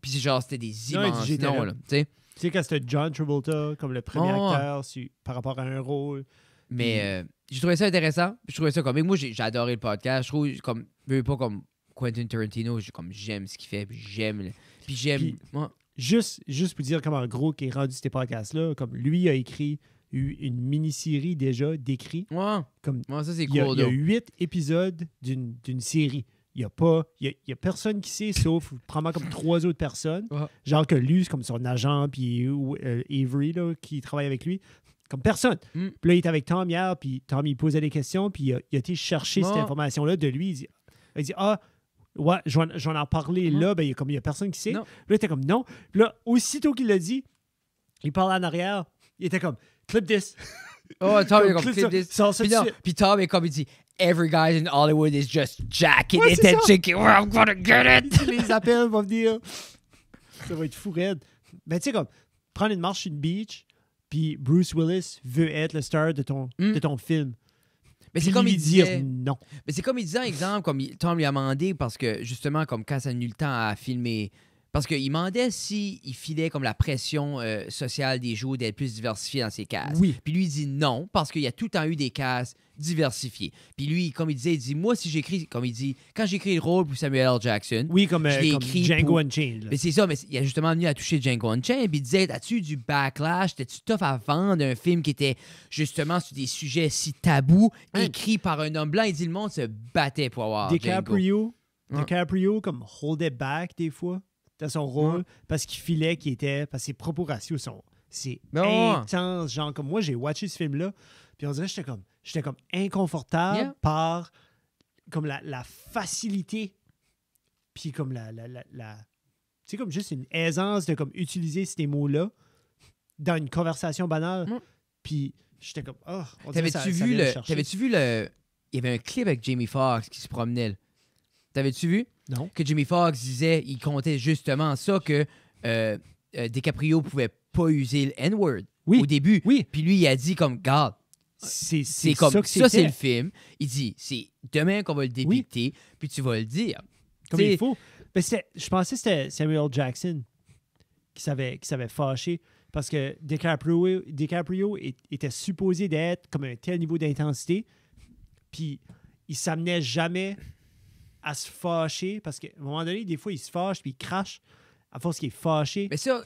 Puis c'est genre, c'était des immenses noms, là. Tu sais, quand c'était John Travolta comme le premier acteur par rapport à un rôle. Mais j'ai trouvé ça intéressant. Je trouvais ça comme... Moi, j'ai adoré le podcast. Je trouve comme... pas comme Quentin Tarantino. J'aime ce qu'il fait. Puis j'aime... Juste pour dire comme en gros qu'il est rendu ces podcasts-là, comme lui a écrit une mini-série déjà d'écrits. Ouais. Comme ça, c'est il y cool. a 8 épisodes d'une série. Il y a personne qui sait, sauf probablement comme 3 autres personnes. Ouais. Genre que lui, c'est comme son agent, puis Avery, là, qui travaille avec lui. Comme personne. Puis là, il était avec Tom hier, puis Tom, il posait des questions, puis il a été chercher cette information-là de lui. Il dit ouais, je vais en parler là. Ben, il y a personne qui sait. Non. Puis là, il était comme non. Puis là, aussitôt qu'il l'a dit, il parle en arrière. Il était comme clip this. Tom est comme clip this. Puis Tom est comme il dit every guy in Hollywood is just jacking it and thinking, I'm gonna get it. Les appels vont venir. Ça va être fou raide. Ben, tu sais, comme prendre une marche sur une beach. Puis Bruce Willis veut être le star de ton film. Mais c'est comme il disait... non. Mais c'est comme il disait, exemple, comme Tom lui a demandé, parce que justement, comme quand ça n'a eu le temps à filmer... Parce qu'il demandait s'il filait comme la pression sociale des jours d'être plus diversifié dans ses cases. Oui. Puis lui, il dit non, parce qu'il y a tout le temps eu des cases diversifiées. Puis lui, comme il disait, moi, si j'écris, comme il dit, quand j'écris le rôle pour Samuel L. Jackson... Oui, comme Django Unchained. Mais c'est ça, mais il a justement venu à toucher Django Unchained, puis il disait, as-tu du backlash, t'as-tu tough à vendre un film qui était justement sur des sujets si tabous, écrit par un homme blanc? Il dit, le monde se battait pour avoir DiCaprio, comme hold it back des fois. Dans son rôle, parce qu'il filait parce que ses propos ratios sont intenses. Genre, comme moi, j'ai watché ce film-là, puis on dirait que j'étais comme inconfortable par comme la facilité, puis comme la tu sais, comme juste une aisance de comme utiliser ces mots-là dans une conversation banale. Puis j'étais comme, T'avais-tu vu le... Il y avait un clip avec Jamie Foxx qui se promenait, là. T'avais-tu vu? Non. Que Jamie Foxx disait, il comptait justement ça, que DiCaprio pouvait pas user le N-word au début. Oui. Puis lui, il a dit comme, regarde, c'est comme ça, c'est le film. Il dit, c'est demain qu'on va le dépicter, puis tu vas le dire. Comme il faut. Mais je pensais que c'était Samuel Jackson qui s'avait fâché parce que DiCaprio était supposé d'être comme un tel niveau d'intensité, puis il s'amenait jamais à se fâcher parce qu'à un moment donné, des fois, il se fâche puis il crache à force qu'il est fâché. Mais ça,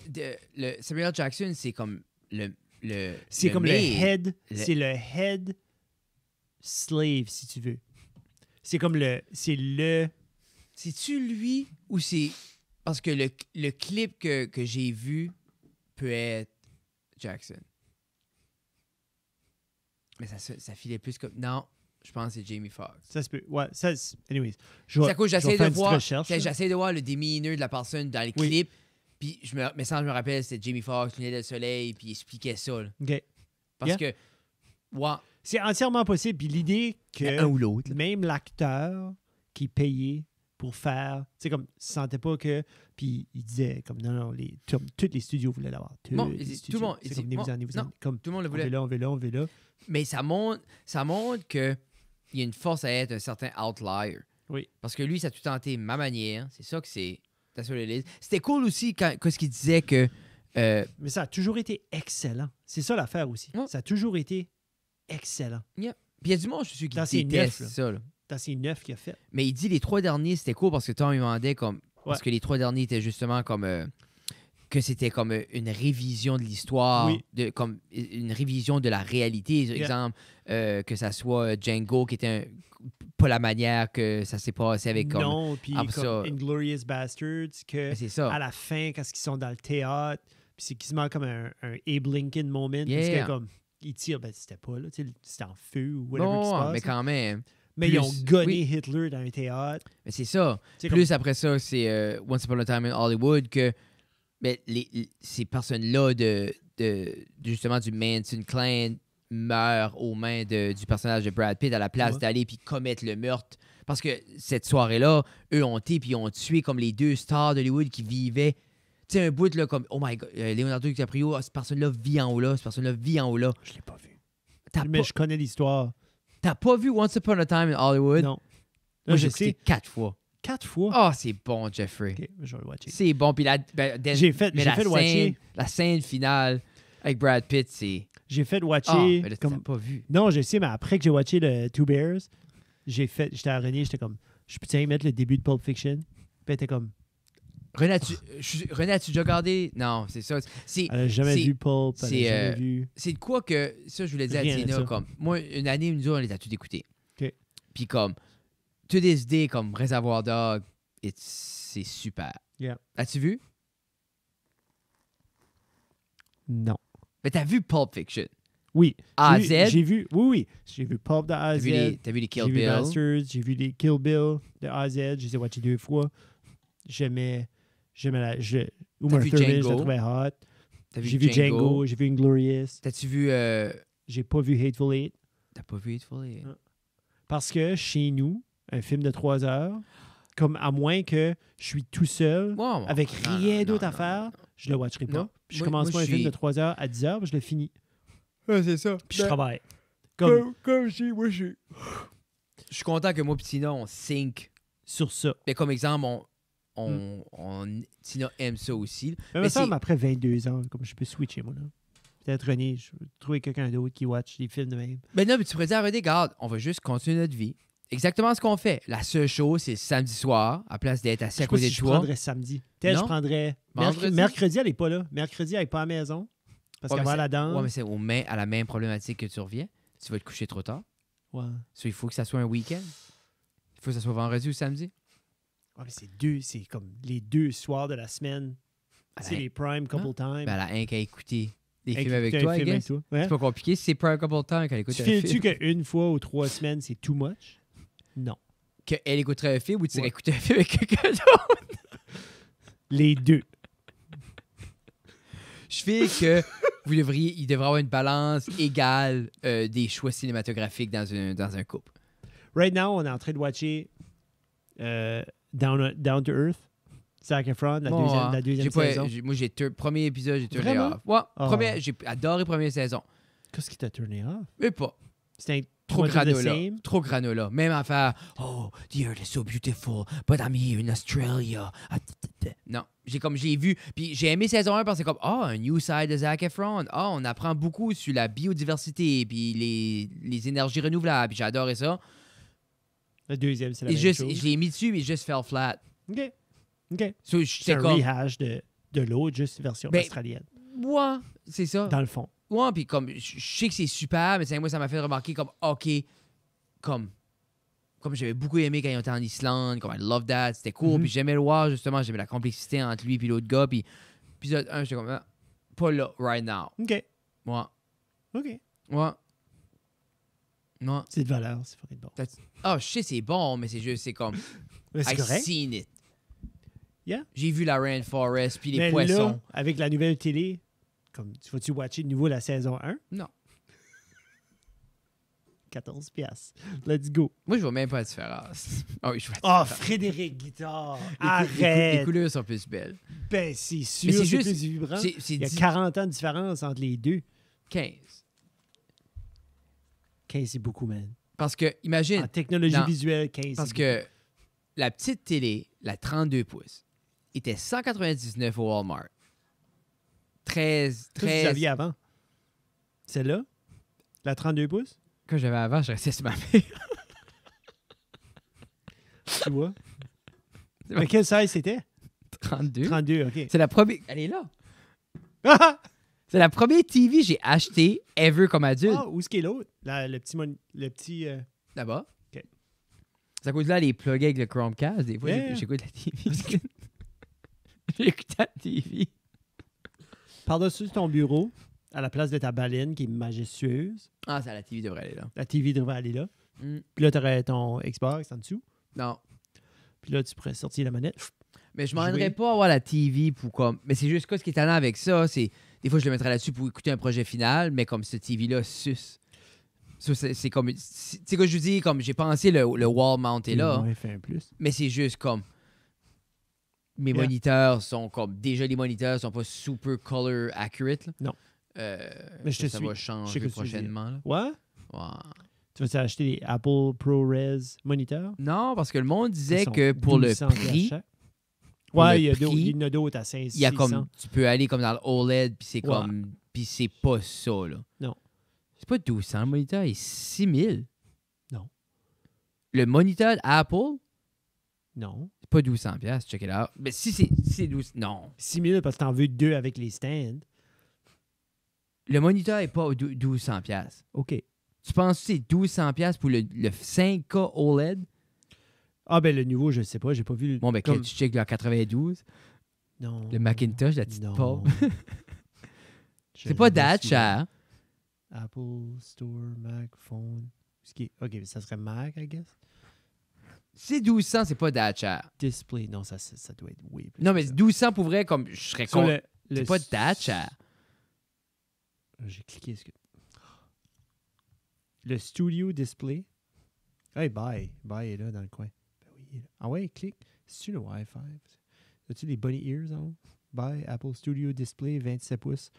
Samuel Jackson, c'est comme c'est comme le head. C'est le head slave, si tu veux. C'est comme C'est-tu lui ou c'est... Parce que le clip que j'ai vu peut être Jackson. Mais ça filait plus comme... Non, je pense que c'est Jamie Foxx. Ça se peut. Ouais, anyways. J'essaie de voir le demeanor de la personne dans les clips. Puis, mais ça, je me rappelle, c'était Jamie Foxx, Lunettes de soleil, puis il expliquait ça. Là. OK. Parce que, ouais, C'est entièrement possible. Puis l'idée que un ou l'autre. là. même l'acteur qui est payé pour faire, tu sais, comme, il se sentait pas que. Puis il disait, comme, non, tous les studios voulaient l'avoir. Bon, Les tout le studios. monde- C'est c'est- comme, venez-vous-en, bon, venez-vous-en. non, Comme, Tout le monde le on voulait. veut là, on veut là. Mais ça montre que il y a une force à être un certain outlier. Oui. Parce que lui, ça a tout tenté ma manière. C'est ça que c'est. T'as sur le liste. C'était cool aussi quand ce qu'il disait que. Mais ça a toujours été excellent. C'est ça l'affaire aussi. Ouais. Ça a toujours été excellent. Puis il y a du monde, je suis sûr, qui Dans ses déteste neuf, là. ça. Là. Dans ces 9 qu'il a fait. Mais il dit les 3 derniers, c'était cool parce que Tom, il demandait comme. Parce Ouais. que les 3 derniers étaient justement comme. Que c'était comme une révision de l'histoire, Oui. comme une révision de la réalité. Par exemple, que ça soit Django qui était pas la manière que ça s'est passé avec comme. Non, puis après comme ça- Inglourious Bastards, que C'est ça. à la fin, quand ils sont dans le théâtre, puis c'est quasiment comme un Abe Lincoln moment, parce Yeah. que comme, ils tirent, ben c'était pas là, tu sais, c'était en feu ou whatever qui se Non, passe. mais quand même. Mais ils ont plus- gonné oui. Hitler dans un théâtre. Mais c'est ça. Tu sais, Plus après ça, c'est Once Upon a Time in Hollywood que ces personnes-là justement du Manson Clan meurent aux mains du personnage de Brad Pitt à la place Ouais. d'aller puis commettre le meurtre. Parce que cette soirée-là, eux ont été puis ils ont tué comme les 2 stars d'Hollywood qui vivaient. Tu sais, un bout là comme, oh my God, Leonardo DiCaprio, cette personne-là vit en haut là, cette personne-là vit en haut là. Je l'ai pas vu. T'as Mais pas, je connais l'histoire. t'as pas vu Once Upon a Time in Hollywood? Non. Moi, je j'ai sais. écouté 4 fois. 4 fois. Ah, c'est bon, Jeffrey. OK, je vais le watcher. C'est bon. Puis J'ai fait scène, watcher. la scène finale avec Brad Pitt, c'est. J'ai fait Ah, watcher. mais là, comme... t'as pas vu. Non, je sais, mais après que j'ai watché le Two Bears, j'étais à René, j'étais comme, je peux y mettre le début de Pulp Fiction? Puis elle était comme, René, as-tu déjà regardé? Non, c'est ça. elle a jamais c'est- vu Pulp, elle a c'est, jamais vu. C'est de quoi que. Ça, je voulais dire Rien à de Tina, ça. comme. Moi, une année, nous autres, on les a tous écoutés. OK. Puis comme. To this day, comme Reservoir Dog, c'est super. Yeah. As-tu vu? Non. Mais t'as vu Pulp Fiction. Oui. A à J'ai Z. J'ai vu Pulp de A à T'as Z. vu les Kill J'ai vu Bill. Bastards, j'ai vu les Kill Bill de A à Z. Je les ai watchés 2 fois. J'aimais Uma vu Thurman, je la Django? trouvais hot. T'as J'ai vu Django, j'ai vu Inglourious. T'as-tu vu. J'ai pas vu Hateful Eight. T'as pas vu Hateful Eight? Parce que chez nous, un film de 3 heures, comme à moins que je suis tout seul, Wow, avec non, rien non, d'autre non, à faire, non. je le watcherai pas. Non. Puis je Moi- commence moi, pas un je film de suis- 3 heures à 10 heures, puis je le finis. Ouais, c'est ça. Puis je travaille. Comme Comme si, moi, je suis content que moi et Tina, on sync. sur ça. Mais comme exemple, Tina aime ça aussi. Mais Mais me semble c'est- après 22 ans, comme je peux switcher, moi. Là. Peut-être René, je vais trouver quelqu'un d'autre qui watch des films de même. Ben non, mais tu pourrais dire, René, regarde, on va juste continuer notre vie. Exactement ce qu'on fait. La seule chose, c'est le samedi soir, à place d'être assis Je à sais pas côté si de je toi. prendrais samedi. Peut-être je Non? prendrais... Vendredi? Mercredi, elle n'est pas là. Mercredi, elle n'est pas à la maison. Parce Ouais, qu'elle mais va à la c'est- danse. Ouais, mais c'est à la même problématique que tu reviens. Tu vas te coucher trop tard. Ouais. So, il faut que ça soit un week-end. Il faut que ça soit vendredi ou samedi. Ouais, mais c'est comme les 2 soirs de la semaine. C'est Ben, les prime couple time. Ben, elle a un qu'à écouter des Hey, films avec écouter un toi, I film avec guess. toi. Ouais. C'est pas compliqué. Si c'est pas un couple temps qu'elle écoute Tu un files-tu film. qu'une fois ou 3 semaines, c'est too much? Non. Qu'elle écouterait un film ou tu irais Ouais. écouter un film avec quelqu'un d'autre? Les 2. Je fais que il devrait avoir une balance égale des choix cinématographiques dans un couple. Right now, on est en train de watcher Down to Earth. Zac Efron, la deuxième saison. Moi, premier épisode, j'ai tourné Vraiment? off. Ouais, Oh. j'ai adoré première saison. Qu'est-ce qui t'a tourné off? Mais pas. C'était Trop much of the granola. same? Trop granola. Même à faire Oh, the earth is so beautiful, but I'm here in Australia. Non, j'ai vu. Puis j'ai aimé saison 1 parce que c'est comme un new side de Zac Efron. On apprend beaucoup sur la biodiversité puis les énergies renouvelables. Puis j'ai adoré ça. La deuxième, c'est la Et même juste, chose. je l'ai mis dessus et juste fell flat. OK. OK. So, C'est j'étais un comme rehash de l'autre, juste version Ben, australienne. ouais, c'est ça. Dans le fond. Ouais, puis comme, je sais que c'est super, mais moi, ça m'a fait remarquer comme, OK, comme j'avais beaucoup aimé quand ils étaient en Islande, comme I love that, c'était cool, Mhm. puis j'aimais le voir, justement, j'aimais la complexité entre lui et l'autre gars, puis épisode 1, j'étais comme, pas là, right now. OK. Ouais, OK. ouais. Ouais. C'est de valeur, c'est fucking bon. Je sais, c'est bon, mais c'est juste, c'est comme, Mais c'est I correct. seen it. Yeah. J'ai vu la rainforest puis les Mais poissons. là, avec la nouvelle télé, comme tu vas-tu watcher de nouveau la saison 1? Non. 14 piastres. Let's go. Moi, je vois même pas la différence. Ah oui, je vois la Oh, différence. Frédéric Guitard, Les arrête. couleurs sont plus belles. Ben, c'est sûr, Mais c'est c'est juste- plus vibrant. C'est Il y a 10, 40 ans de différence entre les deux. 15. 15, c'est beaucoup, man. Parce que, imagine, En technologie Non, visuelle, 15, parce c'est que la petite télé, la 32 pouces, était 199 au Walmart. 13, beaucoup. Qu'est-ce que vous 13. aviez avant? Celle-là? La 32 pouces? Que j'avais avant, je restais sur ma mère. Tu vois? C'est bon. Mais quelle size c'était? 32. 32, OK. C'est la première. Elle est là. C'est la première TV que j'ai acheté ever comme adulte. Ah, où est-ce qu'est l'autre? Le petit Là-bas. OK. C'est à cause de là, les plugs avec le Chromecast. Des fois, Yeah. j'écoute la TV. J'écoute la TV. Par-dessus ton bureau, à la place de ta baleine qui est majestueuse, Ah, ça, la TV devrait aller là. la TV devrait aller là. Mm. Puis là, tu aurais ton Xbox en dessous. Non. Puis là, tu pourrais sortir la manette. Mais je m'en Jouer. rendrais pas à avoir la TV pour comme. Mais c'est juste quoi ce qui est talent avec ça, c'est. Des fois, je le mettrais là-dessus pour écouter un projet final, mais comme cette TV-là suce. Ça, c'est comme. Tu sais quoi je vous dis, comme j'ai pensé le wall mount est là, Ouais, fait un plus. mais c'est juste comme. Mes Yeah. moniteurs sont comme. Déjà, les moniteurs sont pas super color accurate. Là. Non. Mais je te ça suis. va Je sais changer que tu veux prochainement. Là. Ouais? Ouais. Tu vas acheter les Apple ProRes moniteurs? Non, parce que le monde disait Ils sont que pour le 1200 prix, chaque. pour le Ouais, il y prix, en a d'autres à 500. il y a comme. Tu peux aller comme dans le OLED, puis c'est Ouais. comme. Puis c'est pas ça, là. Non. C'est pas 1200. Le moniteur est 6000. Non. Le moniteur Apple, Non. c'est pas 1200$. Check it out. Mais si c'est 12. Non. 6 000 parce que t'en veux deux avec les stands. Le moniteur est pas 1200$. OK. Tu penses que c'est 1200$ pour le 5K OLED? Ah, ben le nouveau, je sais pas, j'ai pas vu. Bon, ben, comme... tu check le 92, Non. le Macintosh, la petite Non. pauvre. Je C'est pas l'ai that su. cher. Apple Store, Mac, Phone. OK, ça serait Mac, I guess. Si c'est 1200$, c'est pas that cher. Display, non, ça doit être oui. Non, mais 1200$ pour vrai, comme je serais Sur con. le C'est pas that cher. J'ai cliqué. Le Studio Display. Hey, bye. Bye est là dans le coin. Ben oui, il est là. Ah ouais, clique. C'est-tu le Wi-Fi? As-tu les bunny ears en haut? Bye. Apple Studio Display, 27 pouces.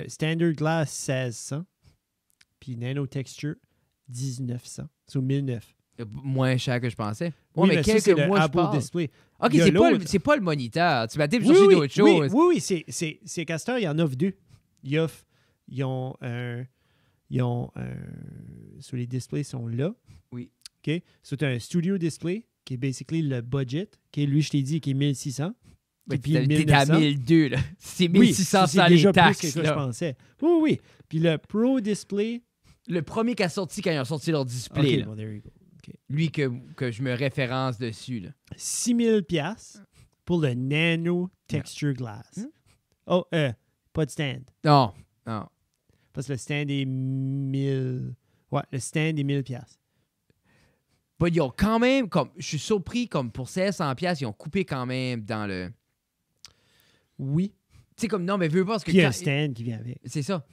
Standard Glass, 1600. Puis Nano Texture, 1900. C'est au 1009. Moins cher que je pensais. Ouais, Oui, mais ça, quelques c'est le mois, je Apple parle. Display. OK, Il y a c'est pas le moniteur. Tu m'as dit Oui, chercher oui, d'autres choses. oui, c'est Castor, il y en offre deux. Ils ont sur les displays sont là. Oui. OK. So, tu as un studio display qui est basically le budget, qui est, lui, je t'ai dit, qui est 1600. Mais puis t'es à 1900. 1200, là. C'est Oui, 1600 c'est sans déjà les taxes. plus que ce que je là. pensais. Oui, oui. Puis le Pro Display. Le premier qui a sorti quand ils ont sorti leur display. OK, là. bon, there you go. OK. Lui que je me référence dessus. Là. 6000 pièces pour le Nano Texture Glass. Hmm? Oh, pas de stand. Non, non. Parce que le stand est 1000. Ouais, le stand est 1000 pièces. Bah, ils ont quand même, comme, je suis surpris, comme pour 1600$, ils ont coupé quand même dans le. Oui. Tu sais, comme, non, mais veux pas parce que. Puis il y a un quand- stand qui vient avec. C'est ça.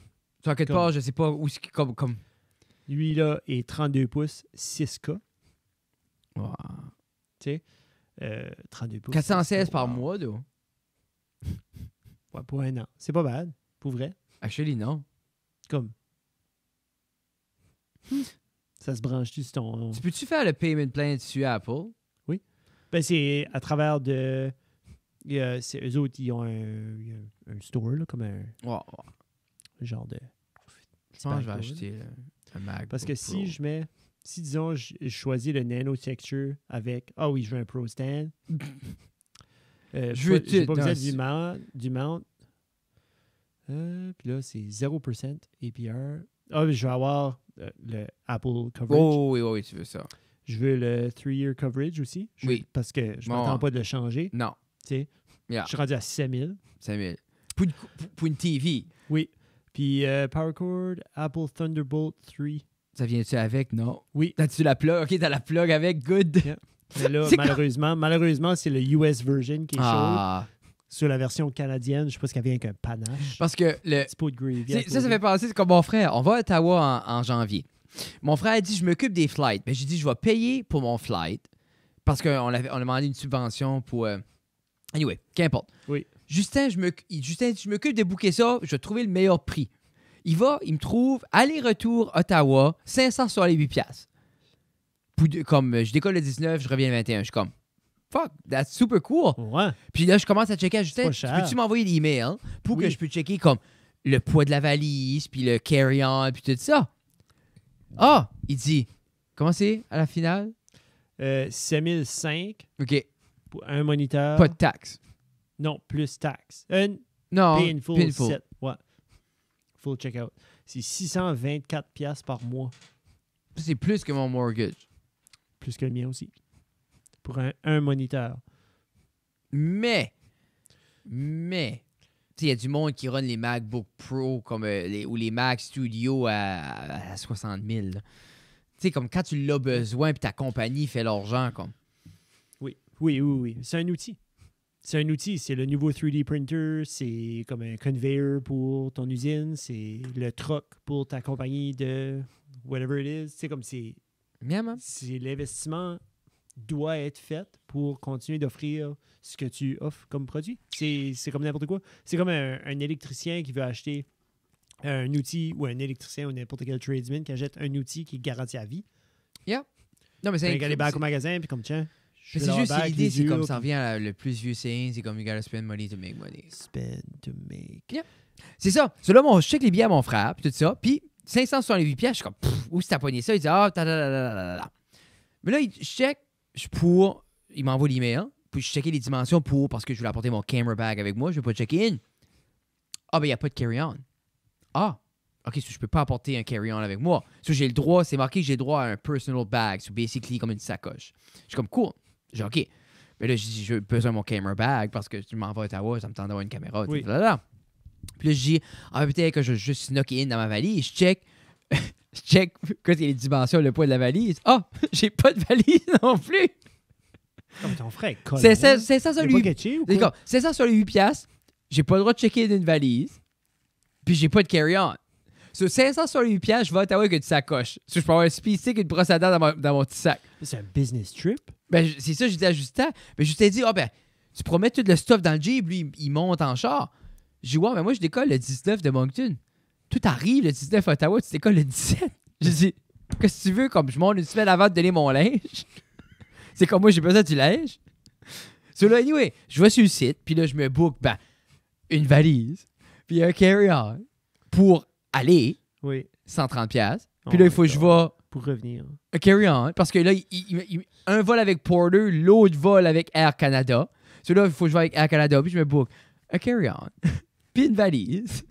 Soit quelque Comme- part, je sais pas où c'est comme. Lui, là, est 32 pouces, 6K. Wow. Tu sais, 32 pouces. 416 6K, par wow. mois, là. Ouais, pour un an. C'est pas bad, pour vrai. Actually, non. Comme. Ça se branche-tu sur ton. Tu peux-tu faire le payment plan dessus à Apple? Ben, c'est à travers de. C'est eux autres, ils ont un store, là, comme un Ouais. genre de. Je pense que je vais Backdoor, là. acheter un MacBook Parce que si Pro. je mets. Si, disons, je choisis le Nano Texture avec. Ah oui, je veux un Pro Stand. Je veux j'ai tout, pas besoin non, du mount. Puis là, c'est 0% APR. Ah, je vais avoir le Apple Coverage. Oh, oui, tu veux ça. Je veux le 3-year coverage aussi. Oui. Parce que je Bon. m'attends pas de le changer. Non, Tu sais. Yeah. Je suis rendu à 7000. 5000. Pour une TV, Oui. Puis Power Cord, Apple Thunderbolt 3. ça vient-tu avec? Non. Oui. T'as-tu la plug? OK, t'as la plug avec, good. Yeah. Mais là, C'est malheureusement, c'est le US version qui est chaud. Ah. Sur la version canadienne, je sais pas ce qu'il y avait avec un panache. Parce que Un petit pot de gravy. à ça côté. fait penser, c'est comme mon frère. On va à Ottawa en janvier. Mon frère a dit, je m'occupe des flights. Mais j'ai dit, je vais payer pour mon flight. Parce qu'on a demandé une subvention pour... Anyway, qu'importe. Oui. Justin, je m'occupe de booker ça. Je vais trouver le meilleur prix. Il me trouve aller-retour Ottawa, 500 sur les 8 piastres. Comme je décolle le 19, je reviens le 21. Je suis comme, fuck, that's super cool. Ouais. Puis là, je commence à checker à Justin. pas cher. Peux-tu m'envoyer l'email pour Oui. que je puisse checker comme le poids de la valise, puis le carry-on, puis tout ça? Ah! Il dit, comment c'est à la finale? 7005 OK, pour un moniteur. pas de taxe. Non, plus taxe. Non, Pay in full, full. 7. Ouais. Full checkout. C'est 624 piastres par mois. C'est plus que mon mortgage. Plus que le mien aussi. Pour un moniteur. Mais, tu sais, il y a du monde qui run les MacBook Pro comme, ou les Mac Studio à 60 000. là. Tu sais, comme quand tu l'as besoin puis ta compagnie fait l'argent, comme. Oui. C'est un outil. C'est le nouveau 3D printer. C'est comme un conveyor pour ton usine. C'est le truck pour ta compagnie de whatever it is. C'est comme c'est l'investissement doit être fait pour continuer d'offrir ce que tu offres comme produit. C'est comme n'importe quoi. C'est comme un électricien qui veut acheter un outil ou un électricien ou n'importe quel tradesman qui achète un outil qui est garanti à vie. Non, mais Il c'est regarde les bacs au magasin puis comme tiens. Mais c'est juste l'idée, c'est comme ça revient à le plus vieux saying, c'est comme you gotta spend money to make money. Spend to make. C'est ça. C'est là, je check les billets à mon frère, puis tout ça. Puis 568 pièces, je suis comme, où c'est pogné ça? Il dit, mais là, je check, il m'envoie l'email, puis je checkais les dimensions parce que je voulais apporter mon camera bag avec moi, je ne vais pas checker in. Ah, ben, il n'y a pas de carry-on. Ah, OK, je ne peux pas apporter un carry-on avec moi. J'ai le droit, c'est marqué que j'ai le droit à un personal bag, so basically comme une sacoche. Je suis comme, cool. J'ai OK. Mais là, j'ai besoin de mon camera bag parce que tu m'en vas à Ottawa, ça me tente d'avoir une caméra. Oui. Puis là, je dis, peut-être que je vais juste snock in dans ma valise. Je check quand il y a les dimensions, le poids de la valise. Ah, j'ai pas de valise non plus. Comme ton frère, colle. C'est ça sur Il est lui. pas catché ou quoi? D'accord, c'est ça sur les 8 piastres. J'ai pas le droit de checker d'une valise. Puis j'ai pas de carry-on. Sur 500 sur les 8 piastres, je vais à Ottawa avec une sacoche. Je peux avoir un speed stick et une brosse à dents dans mon petit sac. C'est un business trip. Ben, c'est ça, j'ai dit à Justin. Ben, Justin dit, tu promets tout le stuff dans le Jeep, lui, il monte en char. J'ai dit, ouais, mais moi, je décolle le 19 de Moncton. Tout arrive le 19 à Ottawa, tu décolles le 17. J'ai dit, qu'est-ce que tu veux, comme je monte une semaine avant de donner mon linge? C'est comme moi, j'ai besoin du linge. So là, anyway, je vais sur le site, puis là, je me book, une valise, puis un carry-on pour aller, Oui. 130 piastres. Puis là, il faut que je vais Pour revenir. un carry-on, parce que là, un vol avec Porter, l'autre vol avec Air Canada. So là, il faut que je vais avec Air Canada, puis je me book un carry-on, puis une valise.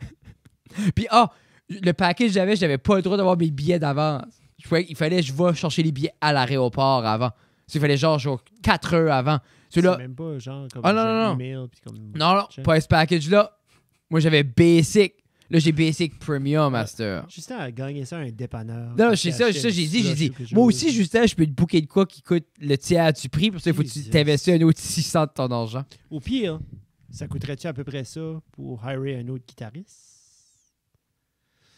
Puis, le package que j'avais pas le droit d'avoir mes billets d'avance. Il fallait que je vais chercher les billets à l'aéroport avant. Il fallait genre 4 heures avant. C'est Là, même pas genre comme non. email puis comme non, pas ce package-là. Moi, j'avais Basic. Là, j'ai Basic Premium, Master. Justin a gagné ça à un dépanneur. Non, c'est ça, j'ai dit. Moi aussi, Justin, je peux te booker de quoi qui coûte le tiers du prix. Pour ça, il faut que tu t'investisses un autre 600 de ton argent. Au pire, ça coûterait-tu à peu près ça pour hirer un autre guitariste?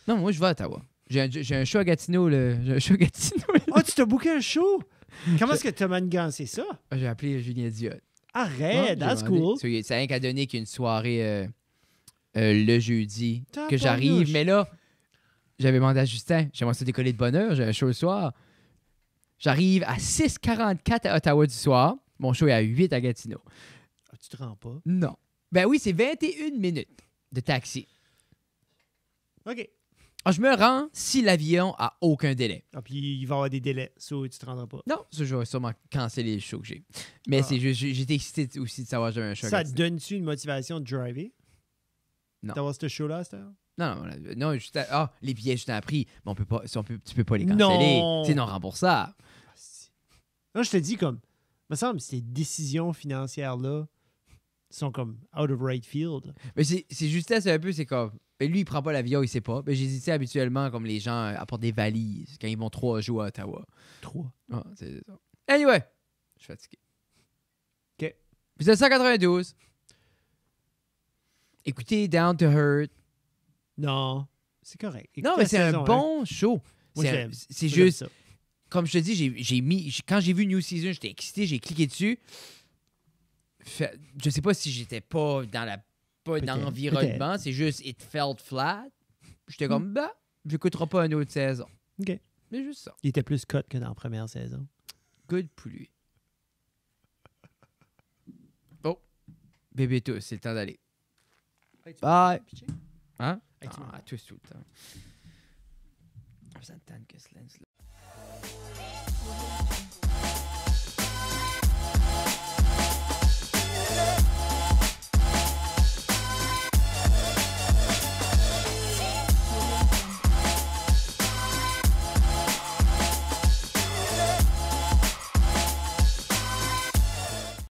Non, moi, je vais à Ottawa. J'ai un show à Gatineau. J'ai un show à Gatineau. Oh, tu t'as booké un show? Comment est-ce que tu as manigancé ça? J'ai appelé Julien Diot. Arrête, that's cool. C'est rien qu'à donner qu'il y a une soirée le jeudi que Tabarnouche. j'arrive. Mais là, j'avais demandé à Justin, j'aimerais ça décoller de bonne heure, j'ai un show le soir. J'arrive à 6h44 à Ottawa du soir. Mon show est à 8 à Gatineau. Ah, tu te rends pas? Non. Ben oui, c'est 21 minutes de taxi. OK. Je me rends si l'avion a aucun délai. Ah, puis il va y avoir des délais, ça, tu te rendras pas. Non, ça, je vais sûrement canceller le show que j'ai. Mais c'est juste, j'étais excité aussi de savoir que j'avais un show à Ça te Gatineau. donne-tu une motivation de driver? Non. D'avoir ce show-là à cette heure? Non, juste les billets, je t'en pris, mais tu peux pas les canceller. Non. C'est non remboursable. Non, je te dis comme, il me semble que ces décisions financières-là sont comme out of right field. Mais c'est juste ça, c'est un peu, c'est comme. Ben lui, il prend pas l'avion, il sait pas. Ben j'hésitais habituellement, comme les gens apportent des valises quand ils vont 3 jours à Ottawa. 3. Ah, c'est ça. Anyway, Je suis fatigué. OK. 1992. Écoutez Down to Earth. Non, c'est correct. Écoute Non, la mais c'est un saison, hein. bon show. Moi, j'aime. C'est Moi, j'aime juste, ça. comme je te dis, quand j'ai vu New Season, j'étais excité, j'ai cliqué dessus. Je sais pas si j'étais pas dans Peut-être, l'environnement, c'est juste it felt flat. J'étais comme, bah, j'écouterai pas une autre saison. OK. C'est juste ça. Il était plus cut que dans la première saison. Good pour lui. Oh, bébé tous, c'est le temps d'aller. Bye. Hein? Hey, tu Ah, tous tout le temps. Ça me tente que ce lens-là.